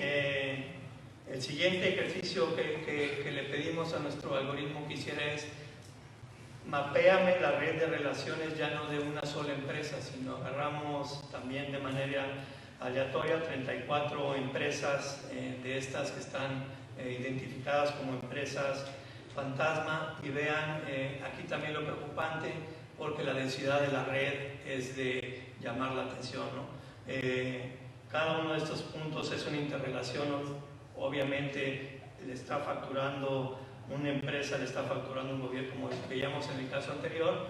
el siguiente ejercicio que le pedimos a nuestro algoritmo que hiciera es: mapéame la red de relaciones ya no de una sola empresa, sino agarramos también de manera aleatoria 34 empresas de estas que están identificadas como empresas fantasma, y vean aquí también lo preocupante, porque la densidad de la red es de llamar la atención, ¿no? Cada uno de estos puntos es una interrelación. Obviamente le está facturando una empresa, le está facturando un gobierno, como veíamos en el caso anterior,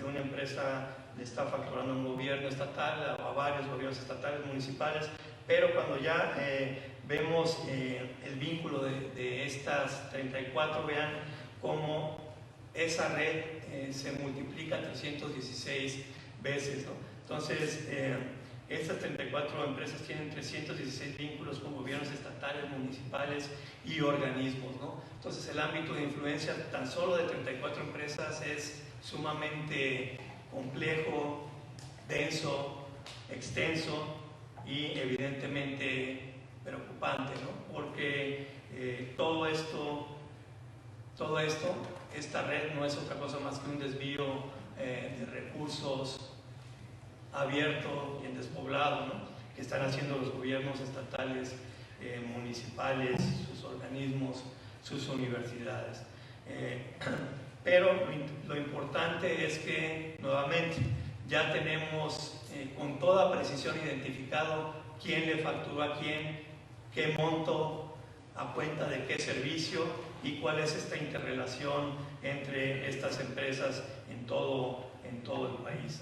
una empresa le está facturando un gobierno estatal, a varios gobiernos estatales, municipales, pero cuando ya vemos el vínculo de estas 34, vean cómo esa red se multiplica 316 veces, ¿no? Entonces, estas 34 empresas tienen 316 vínculos con gobiernos estatales, municipales y organismos, ¿no? Entonces, el ámbito de influencia tan solo de 34 empresas es sumamente complejo, denso, extenso y evidentemente preocupante, ¿no? Porque todo esto, esta red no es otra cosa más que un desvío de recursos abierto y en despoblado, ¿no? Que están haciendo los gobiernos estatales, municipales, sus organismos, sus universidades. Pero lo importante es que nuevamente ya tenemos con toda precisión identificado quién le facturó a quién, qué monto, a cuenta de qué servicio y cuál es esta interrelación entre estas empresas en todo en todo el país.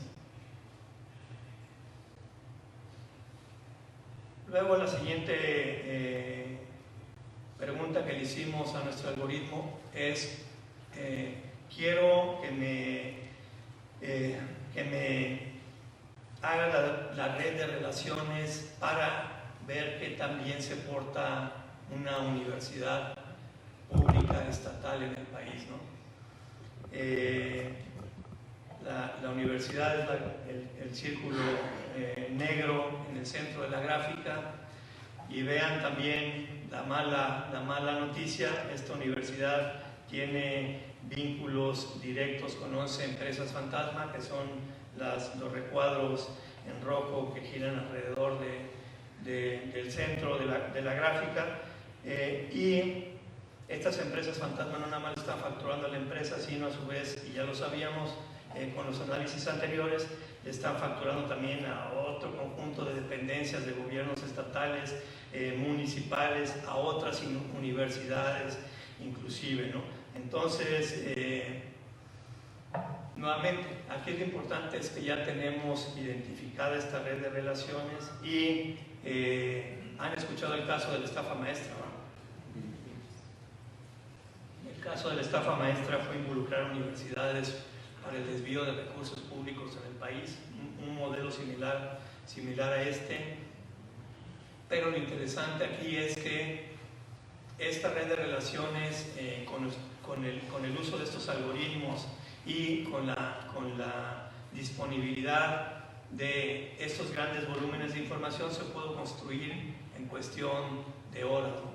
Luego la siguiente pregunta que le hicimos a nuestro algoritmo es, quiero que me haga la red de relaciones para ver qué tan bien se porta una universidad pública estatal en el país, ¿no? La universidad es el círculo negro en el centro de la gráfica, y vean también la mala noticia. Esta universidad tiene vínculos directos con 11 empresas fantasma, que son los recuadros en rojo que giran alrededor del centro de la gráfica, y estas empresas fantasma no nada más están facturando a la empresa, sino a su vez, y ya lo sabíamos con los análisis anteriores, están facturando también a otro conjunto de dependencias de gobiernos estatales, municipales, a otras universidades inclusive, ¿no? Entonces, nuevamente, aquí lo importante es que ya tenemos identificada esta red de relaciones, y han escuchado el caso de la estafa maestra, ¿no? El caso de la estafa maestra fue involucrar universidades para el desvío de recursos públicos en el país, un modelo similar a este, pero lo interesante aquí es que esta red de relaciones con el uso de estos algoritmos y con la disponibilidad de estos grandes volúmenes de información se puede construir en cuestión de horas, ¿no?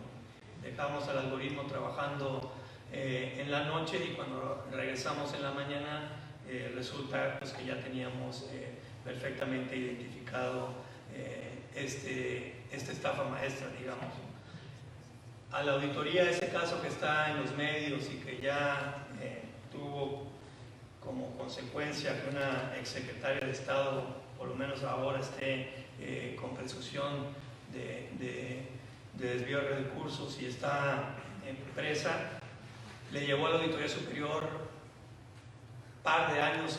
Dejamos al algoritmo trabajando en la noche, y cuando regresamos en la mañana resulta pues, que ya teníamos perfectamente identificado esta estafa maestra, digamos. A la auditoría, ese caso que está en los medios y que ya tuvo como consecuencia que una exsecretaria de Estado, por lo menos ahora, esté con presunción de desvío de recursos y está presa, le llevó a la Auditoría Superior par de años,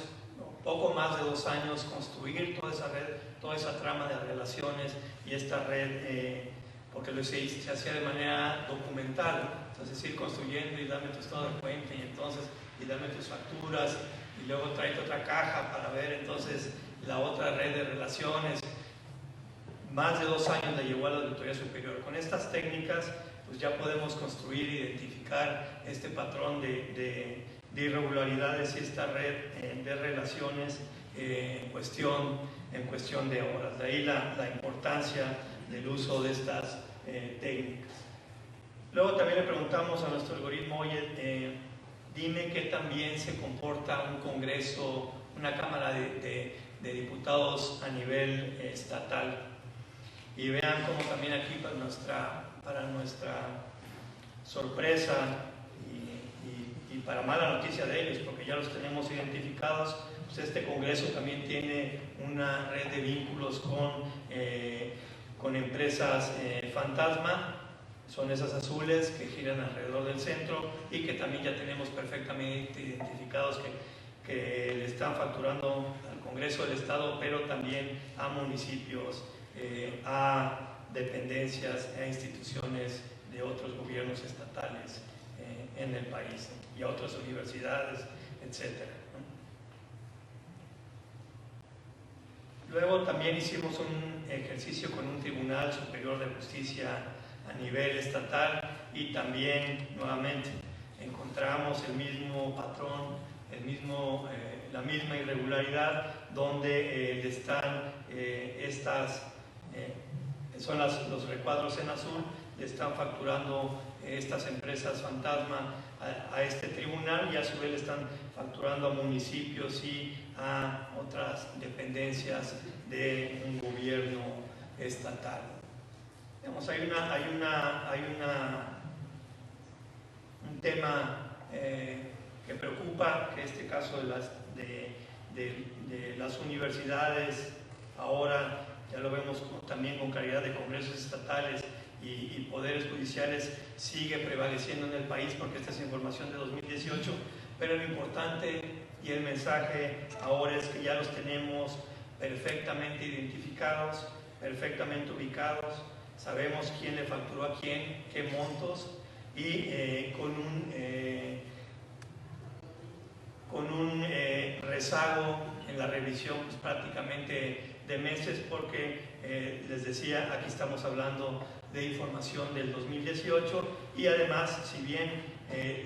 poco más de 2 años, construir toda esa red, toda esa trama de relaciones y esta red, porque se hacía de manera documental. Entonces, ir construyendo y dame tu estado de cuenta, y dame tus facturas, y luego tráete otra caja para ver entonces la otra red de relaciones. Más de 2 años le llevó a la Auditoría Superior. Con estas técnicas pues ya podemos construir, identificar este patrón de irregularidades y esta red de relaciones en cuestión de horas. De ahí la importancia del uso de estas técnicas. Luego también le preguntamos a nuestro algoritmo, oye, dime qué tan bien se comporta un congreso, una cámara de diputados a nivel estatal. Y vean cómo también aquí para nuestra sorpresa y para mala noticia de ellos, porque ya los tenemos identificados, pues este Congreso también tiene una red de vínculos con empresas fantasma. Son esas azules que giran alrededor del centro y que también ya tenemos perfectamente identificados que le están facturando al Congreso del Estado, pero también a municipios, a dependencias, a instituciones de otros gobiernos estatales en el país, y a otras universidades, etc. Luego también hicimos un ejercicio con un Tribunal Superior de Justicia a nivel estatal, y también nuevamente encontramos el mismo patrón, la misma irregularidad, donde están son los recuadros en azul, le están facturando estas empresas fantasma a este tribunal, y a su vez le están facturando a municipios y a otras dependencias de un gobierno estatal. Digamos, hay un tema que preocupa, que este caso de las universidades, ahora ya lo vemos también con claridad, de congresos estatales y poderes judiciales, sigue prevaleciendo en el país, porque esta es información de 2018, pero lo importante y el mensaje ahora es que ya los tenemos perfectamente identificados, perfectamente ubicados, sabemos quién le facturó a quién, qué montos, y con un rezago en la revisión pues, prácticamente de meses, porque les decía, aquí estamos hablando de información del 2018 y además, si bien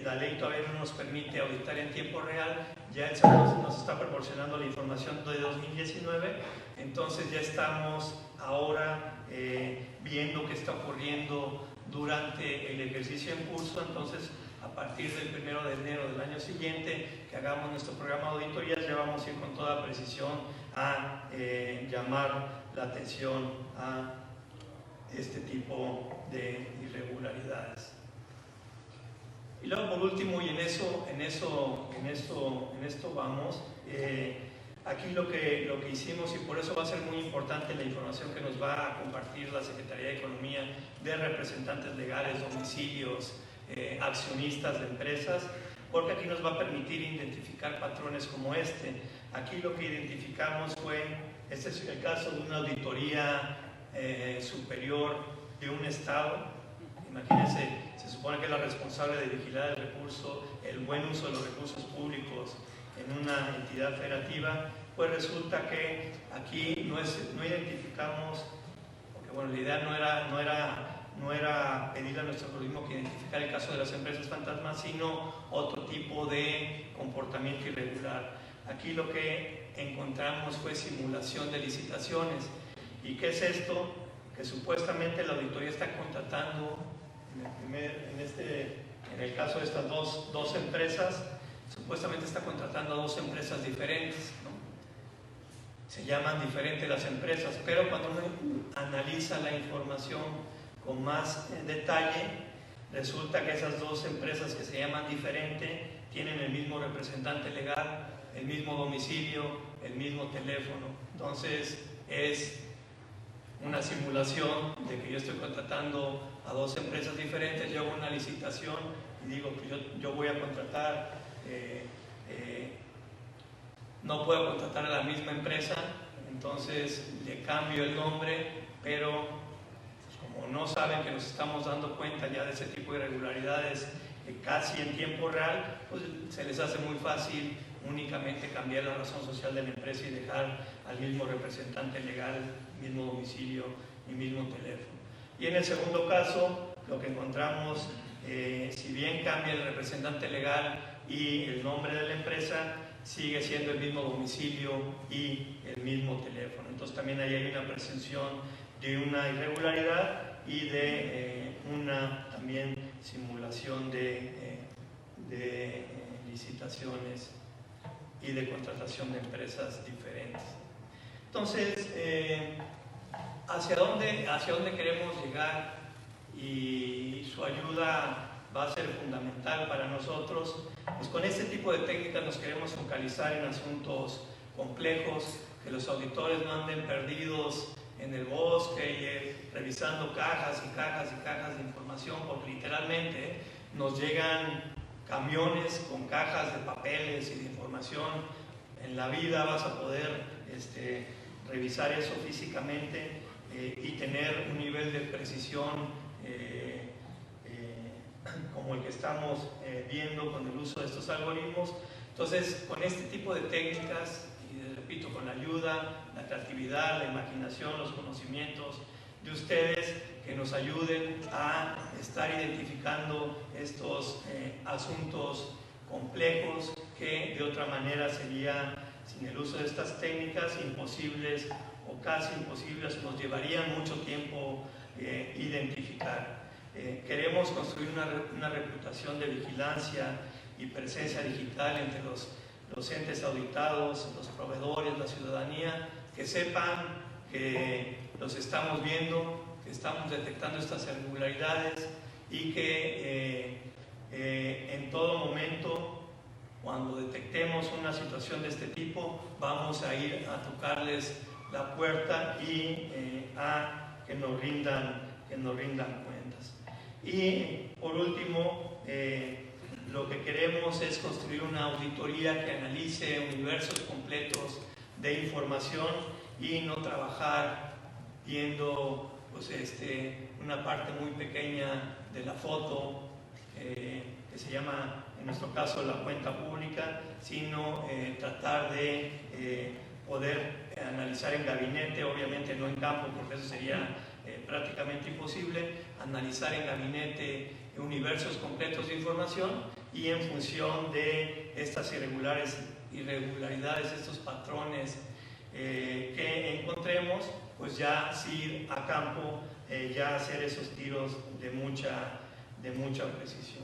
la ley todavía no nos permite auditar en tiempo real, ya el SAT nos está proporcionando la información de 2019, entonces ya estamos ahora viendo qué está ocurriendo durante el ejercicio en curso. Entonces, a partir del 1 de enero del año siguiente que hagamos nuestro programa de auditorías, ya vamos a ir con toda precisión a llamar la atención a este tipo de irregularidades. Y luego, por último, y en esto vamos, aquí lo que hicimos, y por eso va a ser muy importante la información que nos va a compartir la Secretaría de Economía de representantes legales, domicilios, accionistas de empresas, porque aquí nos va a permitir identificar patrones como este. Aquí lo que identificamos fue, este es el caso de una auditoría superior de un estado. Imagínense, se supone que es la responsable de vigilar el recurso, el buen uso de los recursos públicos en una entidad federativa. Pues resulta que aquí no identificamos, porque bueno, la idea no era pedirle a nuestro algoritmo que identificara el caso de las empresas fantasmas, sino otro tipo de comportamiento irregular. Aquí lo que encontramos fue simulación de licitaciones. ¿Y qué es esto? Que supuestamente la auditoría está contratando, en el caso de estas dos empresas, supuestamente está contratando a dos empresas diferentes, ¿no? Se llaman diferentes las empresas, pero cuando uno analiza la información con más detalle, resulta que esas dos empresas que se llaman diferente tienen el mismo representante legal, el mismo domicilio, el mismo teléfono. Entonces es una simulación de que yo estoy contratando a dos empresas diferentes, yo hago una licitación y digo que yo voy a contratar, no puedo contratar a la misma empresa, entonces le cambio el nombre, pero como no saben que nos estamos dando cuenta ya de ese tipo de irregularidades casi en tiempo real, pues se les hace muy fácil únicamente cambiar la razón social de la empresa y dejar al mismo representante legal, mismo domicilio y mismo teléfono. Y en el segundo caso, lo que encontramos, si bien cambia el representante legal y el nombre de la empresa, sigue siendo el mismo domicilio y el mismo teléfono. Entonces también ahí hay una presunción de una irregularidad y de una también simulación de licitaciones y de contratación de empresas diferentes. Entonces, ¿hacia dónde queremos llegar? Y su ayuda va a ser fundamental para nosotros. Pues con este tipo de técnicas nos queremos focalizar en asuntos complejos, que los auditores no anden perdidos en el bosque revisando cajas y cajas y cajas de información, porque literalmente nos llegan camiones con cajas de papeles y de información. En la vida vas a poder revisar eso físicamente y tener un nivel de precisión como el que estamos viendo con el uso de estos algoritmos. Entonces, con este tipo de técnicas, y repito, con la ayuda, la creatividad, la imaginación, los conocimientos de ustedes, que nos ayuden a estar identificando estos asuntos complejos que de otra manera sería, sin el uso de estas técnicas, imposibles o casi imposibles, nos llevarían mucho tiempo identificar. Queremos construir una reputación de vigilancia y presencia digital entre los entes auditados, los proveedores, la ciudadanía, que sepan que los estamos viendo, que estamos detectando estas irregularidades y que en todo momento, cuando detectemos una situación de este tipo, vamos a ir a tocarles la puerta y a que nos rindan cuentas. Y por último, lo que queremos es construir una auditoría que analice universos completos de información y no trabajar viendo pues, una parte muy pequeña de la foto, que se llama en nuestro caso la cuenta pública, sino tratar de poder analizar en gabinete, obviamente no en campo porque eso sería prácticamente imposible, analizar en gabinete universos completos de información y en función de estas irregularidades, estos patrones que encontremos, pues ya sí ir a campo, ya hacer esos tiros de mucha precisión.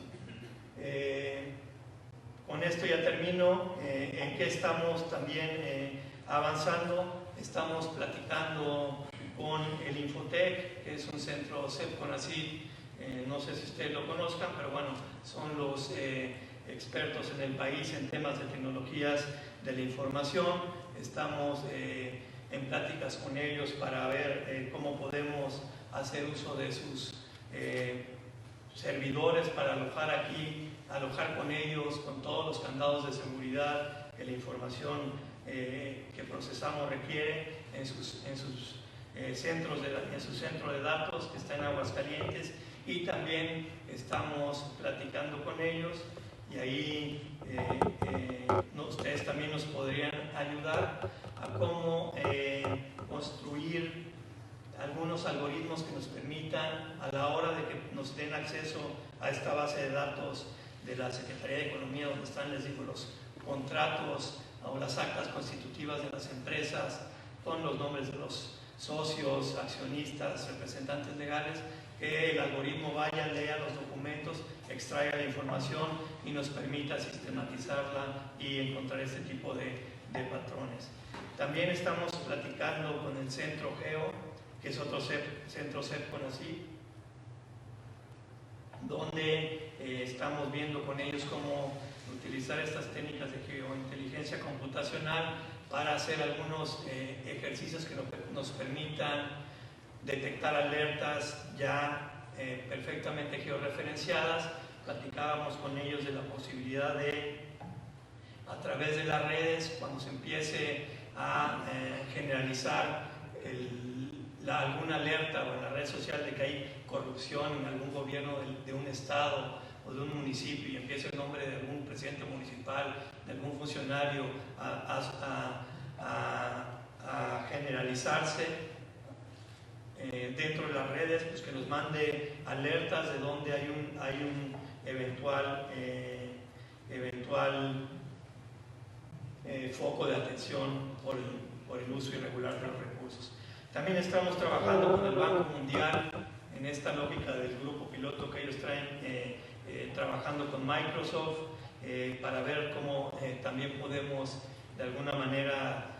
Con esto ya termino. ¿En qué estamos también avanzando? Estamos platicando con el Infotec, que es un centro CEP-CONACYT, no sé si ustedes lo conozcan, pero bueno, son los expertos en el país en temas de tecnologías de la información. Estamos en pláticas con ellos para ver cómo podemos hacer uso de sus servidores para alojar con ellos, con todos los candados de seguridad que la información que procesamos requiere en su centro de datos que está en Aguascalientes, y también estamos platicando con ellos y ahí ustedes también nos podrían ayudar a cómo construir algunos algoritmos que nos permitan, a la hora de que nos den acceso a esta base de datos de la Secretaría de Economía, donde están, les digo, los contratos o las actas constitutivas de las empresas, con los nombres de los socios, accionistas, representantes legales, que el algoritmo vaya, lea los documentos, extraiga la información y nos permita sistematizarla y encontrar este tipo de patrones. También estamos platicando con el Centro Geo, que es otro centro CEP-CONACYT, donde estamos viendo con ellos cómo utilizar estas técnicas de geointeligencia computacional para hacer algunos ejercicios que nos permitan detectar alertas ya perfectamente georreferenciadas. Platicábamos con ellos de la posibilidad de, a través de las redes, cuando se empiece a generalizar alguna alerta o en la red social de que hay corrupción en algún gobierno de un estado o de un municipio y empiece el nombre de algún presidente municipal, de algún funcionario a generalizarse dentro de las redes, pues que nos mande alertas de donde hay un eventual foco de atención por el uso irregular de los recursos. También estamos trabajando con el Banco Mundial en esta lógica del grupo piloto que ellos traen, trabajando con Microsoft para ver cómo también podemos de alguna manera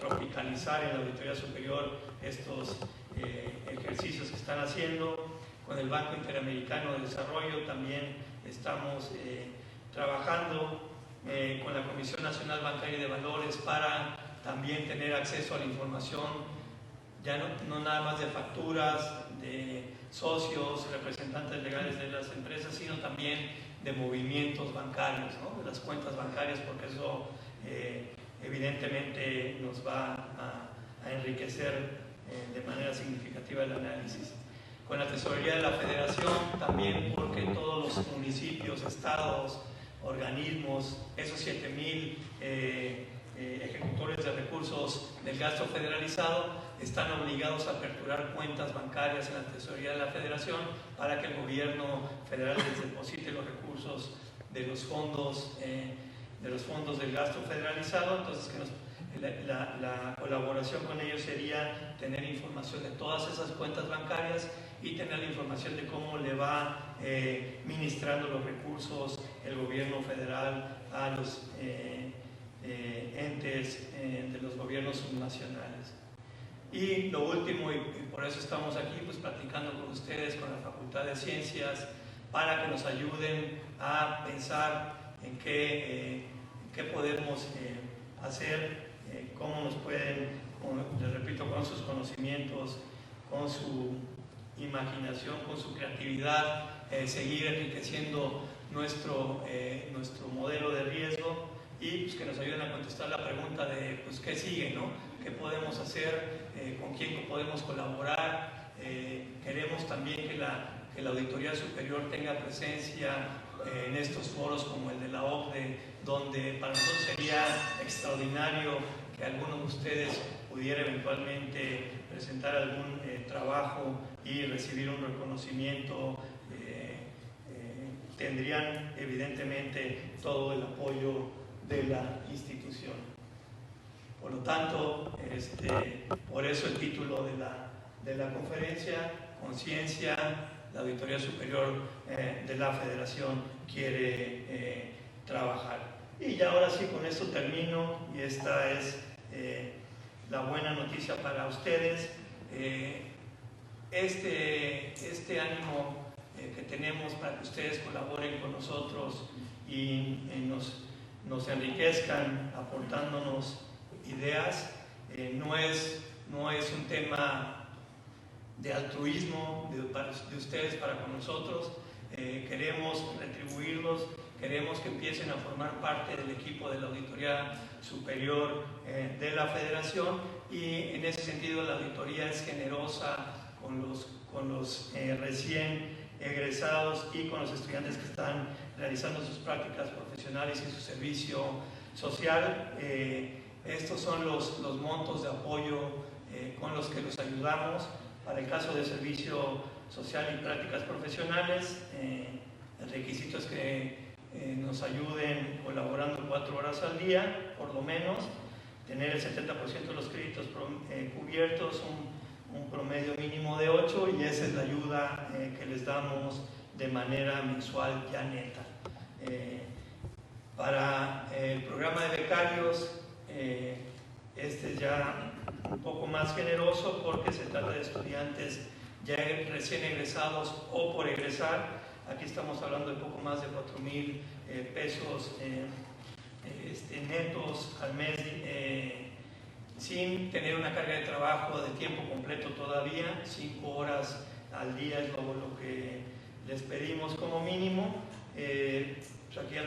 tropicalizar en la Auditoría Superior estos ejercicios que están haciendo. Con el Banco Interamericano de Desarrollo también estamos trabajando con la Comisión Nacional Bancaria y de Valores para también tener acceso a la información, ya no nada más de facturas, de socios, representantes legales de las empresas, sino también de movimientos bancarios, ¿no? De las cuentas bancarias, porque eso evidentemente nos va a enriquecer de manera significativa el análisis. Con la Tesorería de la Federación también, porque todos los municipios, estados, organismos, esos 7,000 ejecutores de recursos del gasto federalizado están obligados a aperturar cuentas bancarias en la Tesorería de la Federación para que el gobierno federal les deposite los recursos de los fondos del gasto federalizado. Entonces la colaboración con ellos sería tener información de todas esas cuentas bancarias y tener la información de cómo le va ministrando los recursos el gobierno federal a los entes de los gobiernos subnacionales. Y lo último, y por eso estamos aquí, pues platicando con ustedes, con la Facultad de Ciencias, para que nos ayuden a pensar en qué podemos hacer, cómo nos pueden, les repito, con sus conocimientos, con su imaginación, con su creatividad, seguir enriqueciendo nuestro modelo de riesgo y pues, que nos ayuden a contestar la pregunta de pues, qué sigue, ¿no? ¿Qué podemos hacer? ¿Con quién podemos colaborar? Queremos también que la Auditoría Superior tenga presencia en estos foros como el de la OCDE, donde para nosotros sería extraordinario que alguno de ustedes pudiera eventualmente presentar algún trabajo y recibir un reconocimiento. Tendrían evidentemente todo el apoyo de la institución. Por lo tanto, por eso el título de la conferencia, Conciencia, la Auditoría Superior de la Federación quiere trabajar. Y ya ahora sí, con esto termino, y esta es la buena noticia para ustedes. Este ánimo que tenemos para que ustedes colaboren con nosotros y nos enriquezcan aportándonos ideas, no es un tema de altruismo de ustedes para con nosotros. Queremos retribuirlos, queremos que empiecen a formar parte del equipo de la Auditoría Superior de la Federación, y en ese sentido la auditoría es generosa con los recién egresados y con los estudiantes que están realizando sus prácticas profesionales y su servicio social. Estos son los montos de apoyo con los que los ayudamos. Para el caso de servicio social y prácticas profesionales, el requisito es que nos ayuden colaborando 4 horas al día, por lo menos, tener el 70% de los créditos cubiertos, un promedio mínimo de 8, y esa es la ayuda que les damos de manera mensual ya neta. Para el programa de becarios, este es ya un poco más generoso porque se trata de estudiantes ya recién egresados o por egresar. Aquí estamos hablando de poco más de 4,000 pesos netos al mes, sin tener una carga de trabajo de tiempo completo todavía. 5 horas al día es lo que les pedimos como mínimo. Pues aquí ya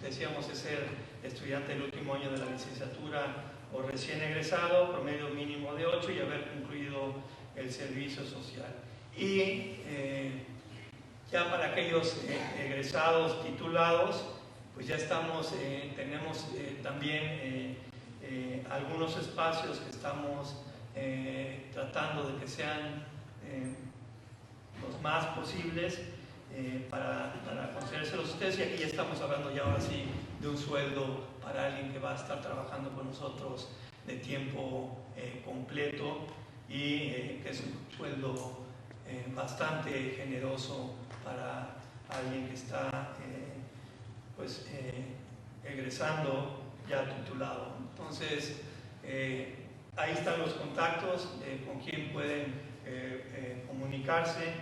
decíamos es ser estudiante del último año de la licenciatura o recién egresado, promedio mínimo de 8, y haber concluido el servicio social. Y ya para aquellos egresados titulados, pues ya tenemos también algunos espacios que estamos tratando de que sean los más posibles para concedérselos a ustedes, y aquí ya estamos hablando ya ahora sí de un sueldo para alguien que va a estar trabajando con nosotros de tiempo completo, y que es un sueldo bastante generoso para alguien que está egresando ya titulado. Entonces, ahí están los contactos con quien pueden comunicarse,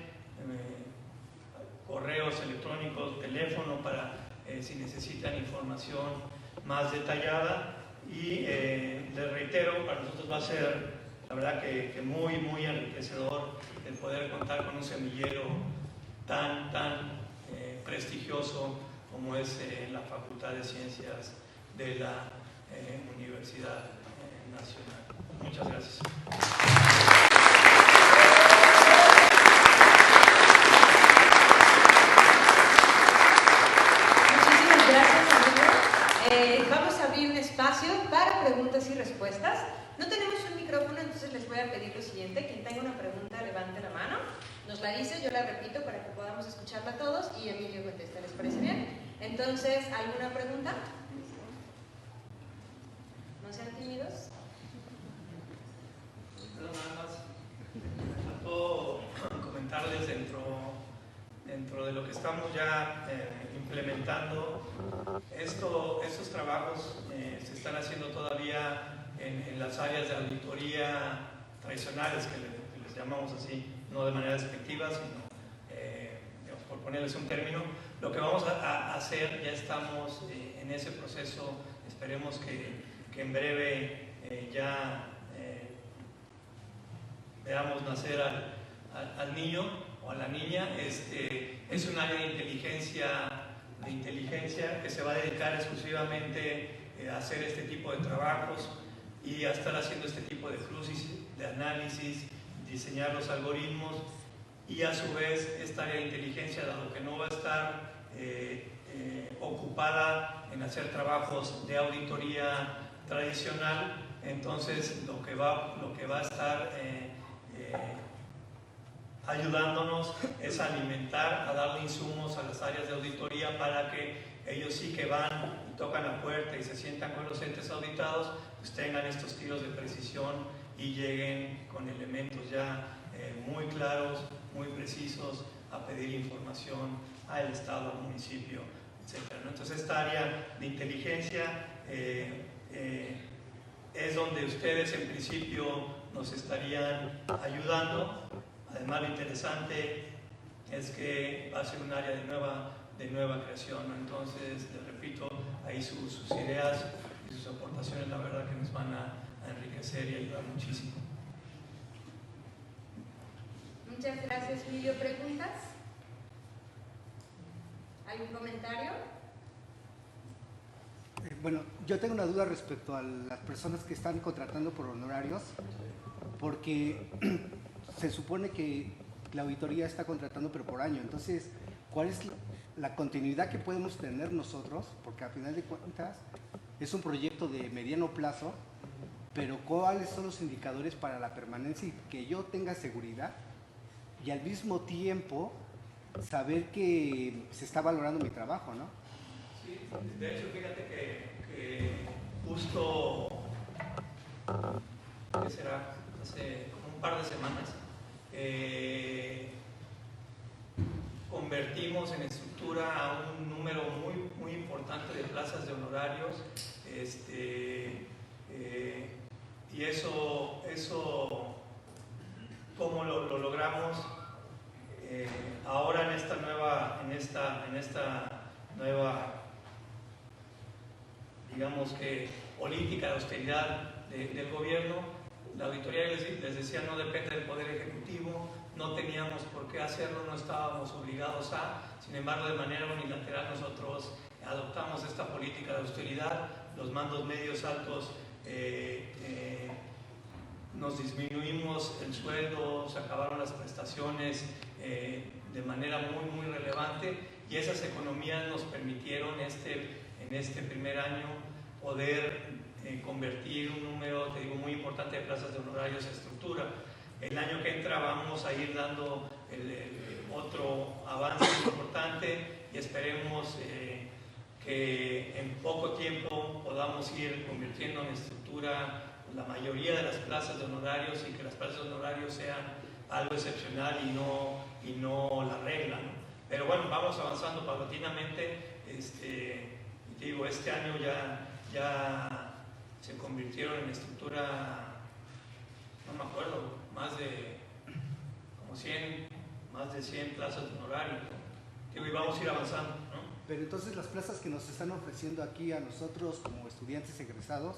correos electrónicos, teléfono, para si necesitan información más detallada. Y les reitero, para nosotros va a ser, la verdad, que muy, muy enriquecedor el poder contar con un semillero tan prestigioso como es la Facultad de Ciencias de la Universidad Nacional. Muchas gracias. Muchísimas gracias, amigos. Vamos a abrir un espacio para preguntas y respuestas. No tenemos un micrófono, entonces les voy a pedir lo siguiente: quien tenga una pregunta, levante la mano, nos la dice, yo la repito para que podamos escucharla todos y Emilio contesta. ¿Les parece bien? Entonces, ¿alguna pregunta? ¿No sean tímidos? Nada más, me faltó comentarles dentro de lo que estamos ya implementando. Estos trabajos se están haciendo todavía en las áreas de auditoría tradicionales, que les llamamos así, no de manera despectiva, sino por ponerles un término. Lo que vamos a hacer, ya estamos en ese proceso, esperemos que en breve ya veamos nacer al niño o a la niña. Es un área de inteligencia que se va a dedicar exclusivamente a hacer este tipo de trabajos y a estar haciendo este tipo de crucis, de análisis, diseñar los algoritmos, y a su vez esta área de inteligencia, dado que no va a estar ocupada en hacer trabajos de auditoría tradicional, entonces lo que va a estar ayudándonos es a alimentar, a darle insumos a las áreas de auditoría para que ellos sí que van y tocan la puerta y se sientan con los entes auditados, pues tengan estos tiros de precisión y lleguen con elementos ya muy claros, muy precisos, a pedir información al Estado, al municipio, etc. Entonces esta área de inteligencia es donde ustedes en principio nos estarían ayudando. Además, lo interesante es que va a ser un área de nueva creación, ¿no? Entonces, les repito, ahí sus ideas y sus aportaciones, la verdad que nos van a enriquecer y ayudar muchísimo. Muchas gracias, Emilio. ¿Preguntas? ¿Algún comentario? Bueno, yo tengo una duda respecto a las personas que están contratando por honorarios, porque se supone que la auditoría está contratando pero por año. Entonces, ¿cuál es la continuidad que podemos tener nosotros? Porque a final de cuentas es un proyecto de mediano plazo, pero ¿cuáles son los indicadores para la permanencia y que yo tenga seguridad y al mismo tiempo saber que se está valorando mi trabajo, ¿no? Sí, de hecho, fíjate que justo, ¿qué será? Hace como un par de semanas, convertimos en estructura a un número muy importante de plazas de honorarios, y eso ¿cómo lo logramos? Ahora en esta nueva, digamos que política de austeridad del gobierno, la auditoría, les decía, no depende del Poder Ejecutivo, no teníamos por qué hacerlo, no estábamos obligados sin embargo, de manera unilateral nosotros adoptamos esta política de austeridad, los mandos medios altos nos disminuimos el sueldo, se acabaron las prestaciones de manera muy relevante, y esas economías nos permitieron en este primer año poder convertir un número, te digo, muy importante de plazas de honorarios a estructura. El año que entra vamos a ir dando otro avance importante y esperemos que en poco tiempo podamos ir convirtiendo en estructura la mayoría de las plazas de honorarios y que las plazas de honorarios sean algo excepcional y no la regla, ¿no? Pero bueno, vamos avanzando paulatinamente. Y te digo, este año ya se convirtieron en estructura, no me acuerdo, más de 100 plazas de honorarios, ¿no? Digo, y vamos a ir avanzando, ¿no? Pero entonces las plazas que nos están ofreciendo aquí a nosotros como estudiantes egresados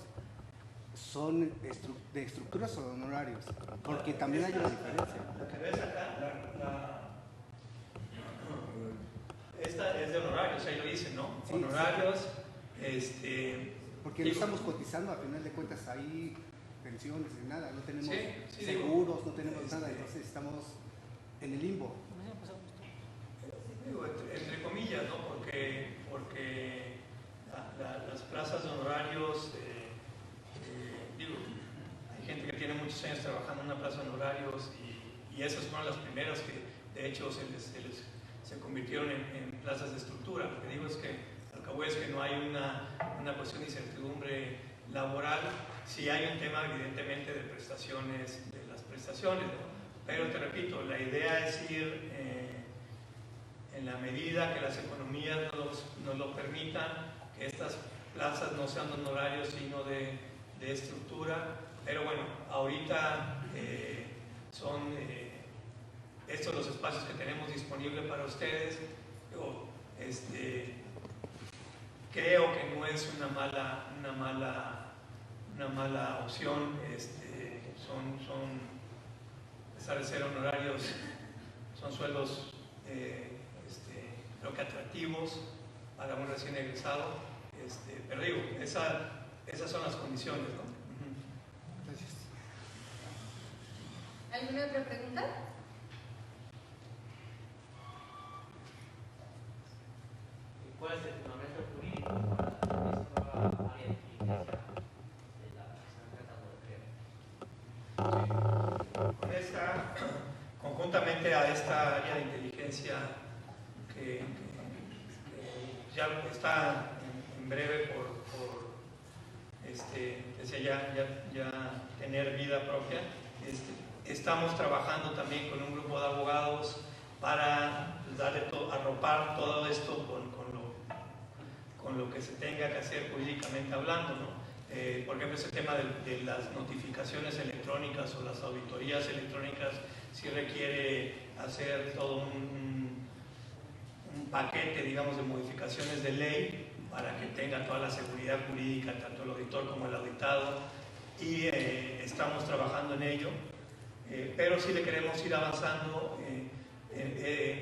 son de estructuras o de honorarios, porque también hay una diferencia. La que ves acá, esta es de honorarios, ahí lo dicen, ¿no? Sí, honorarios, porque no estamos cotizando, a final de cuentas hay pensiones ni nada, no tenemos sí, seguros, no tenemos nada, entonces estamos en el limbo. Digo, entre comillas, ¿no? Porque las plazas de honorarios, digo, hay gente que tiene muchos años trabajando en una plaza de honorarios y esas fueron las primeras que de hecho se convirtieron en plazas de estructura. Lo que digo es que al cabo es que no hay una cuestión de incertidumbre laboral. Sí hay un tema evidentemente de prestaciones, de las prestaciones, ¿no? Pero te repito, la idea es ir en la medida que las economías nos lo permitan, que estas plazas no sean de honorarios sino de estructura. Pero bueno, ahorita son estos los espacios que tenemos disponibles para ustedes. Creo que no es una mala opción. A pesar de ser honorarios, son sueldos creo que atractivos para un recién egresado, pero digo, esas son las condiciones, ¿no? Gracias. ¿Alguna otra pregunta? ¿Cuál es el fundamento jurídico para esta nueva área de inteligencia de la que están tratando de crear? Conjuntamente a esta área de inteligencia que ya está en breve por ya tener vida propia, estamos trabajando también con un grupo de abogados para arropar todo esto con lo que se tenga que hacer jurídicamente hablando, ¿no? Por ejemplo, ese tema de las notificaciones electrónicas o las auditorías electrónicas sí requiere hacer todo un paquete, digamos, de modificaciones de ley para que tenga toda la seguridad jurídica, tanto el auditor como el auditado, y estamos trabajando en ello, pero sí le queremos ir avanzando.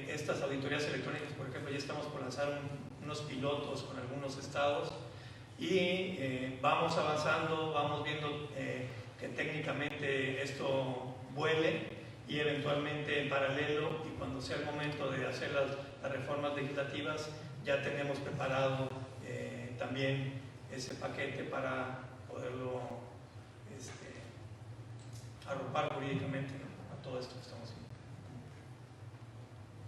Estas auditorías electrónicas, por ejemplo, ya estamos por lanzar unos pilotos con algunos estados y vamos avanzando, vamos viendo que técnicamente esto vuele y eventualmente en paralelo, y cuando sea el momento de hacer las reformas legislativas, ya tenemos preparado también ese paquete para poderlo arropar jurídicamente, ¿no?, a todo esto que estamos haciendo.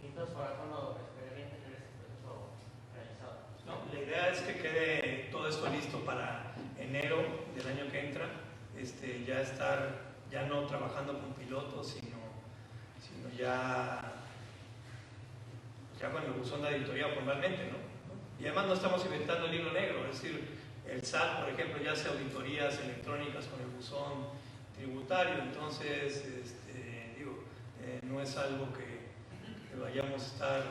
Entonces, ¿para cuándo esperarían tener ese proceso realizado? No, la idea es que quede todo esto listo para enero del año que entra, ya estar, ya no trabajando con pilotos, sino ya con el buzón de auditoría formalmente, ¿no? Y además no estamos inventando el hilo negro, es decir, el SAT, por ejemplo, ya hace auditorías electrónicas con el buzón tributario, entonces, no es algo que vayamos a estar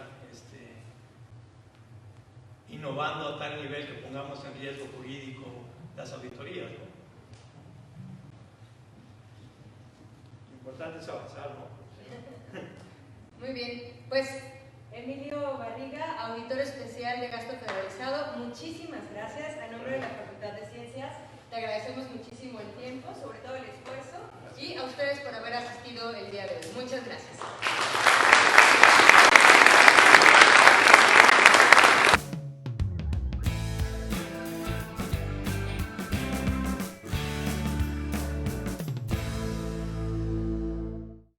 innovando a tal nivel que pongamos en riesgo jurídico las auditorías, ¿no? Lo importante es avanzar, ¿no? Muy bien, pues Emilio Barriga, auditor especial de gasto federalizado, muchísimas gracias. A nombre de la Facultad de Ciencias, te agradecemos muchísimo el tiempo, sobre todo el esfuerzo, y a ustedes por haber asistido el día de hoy. Muchas gracias.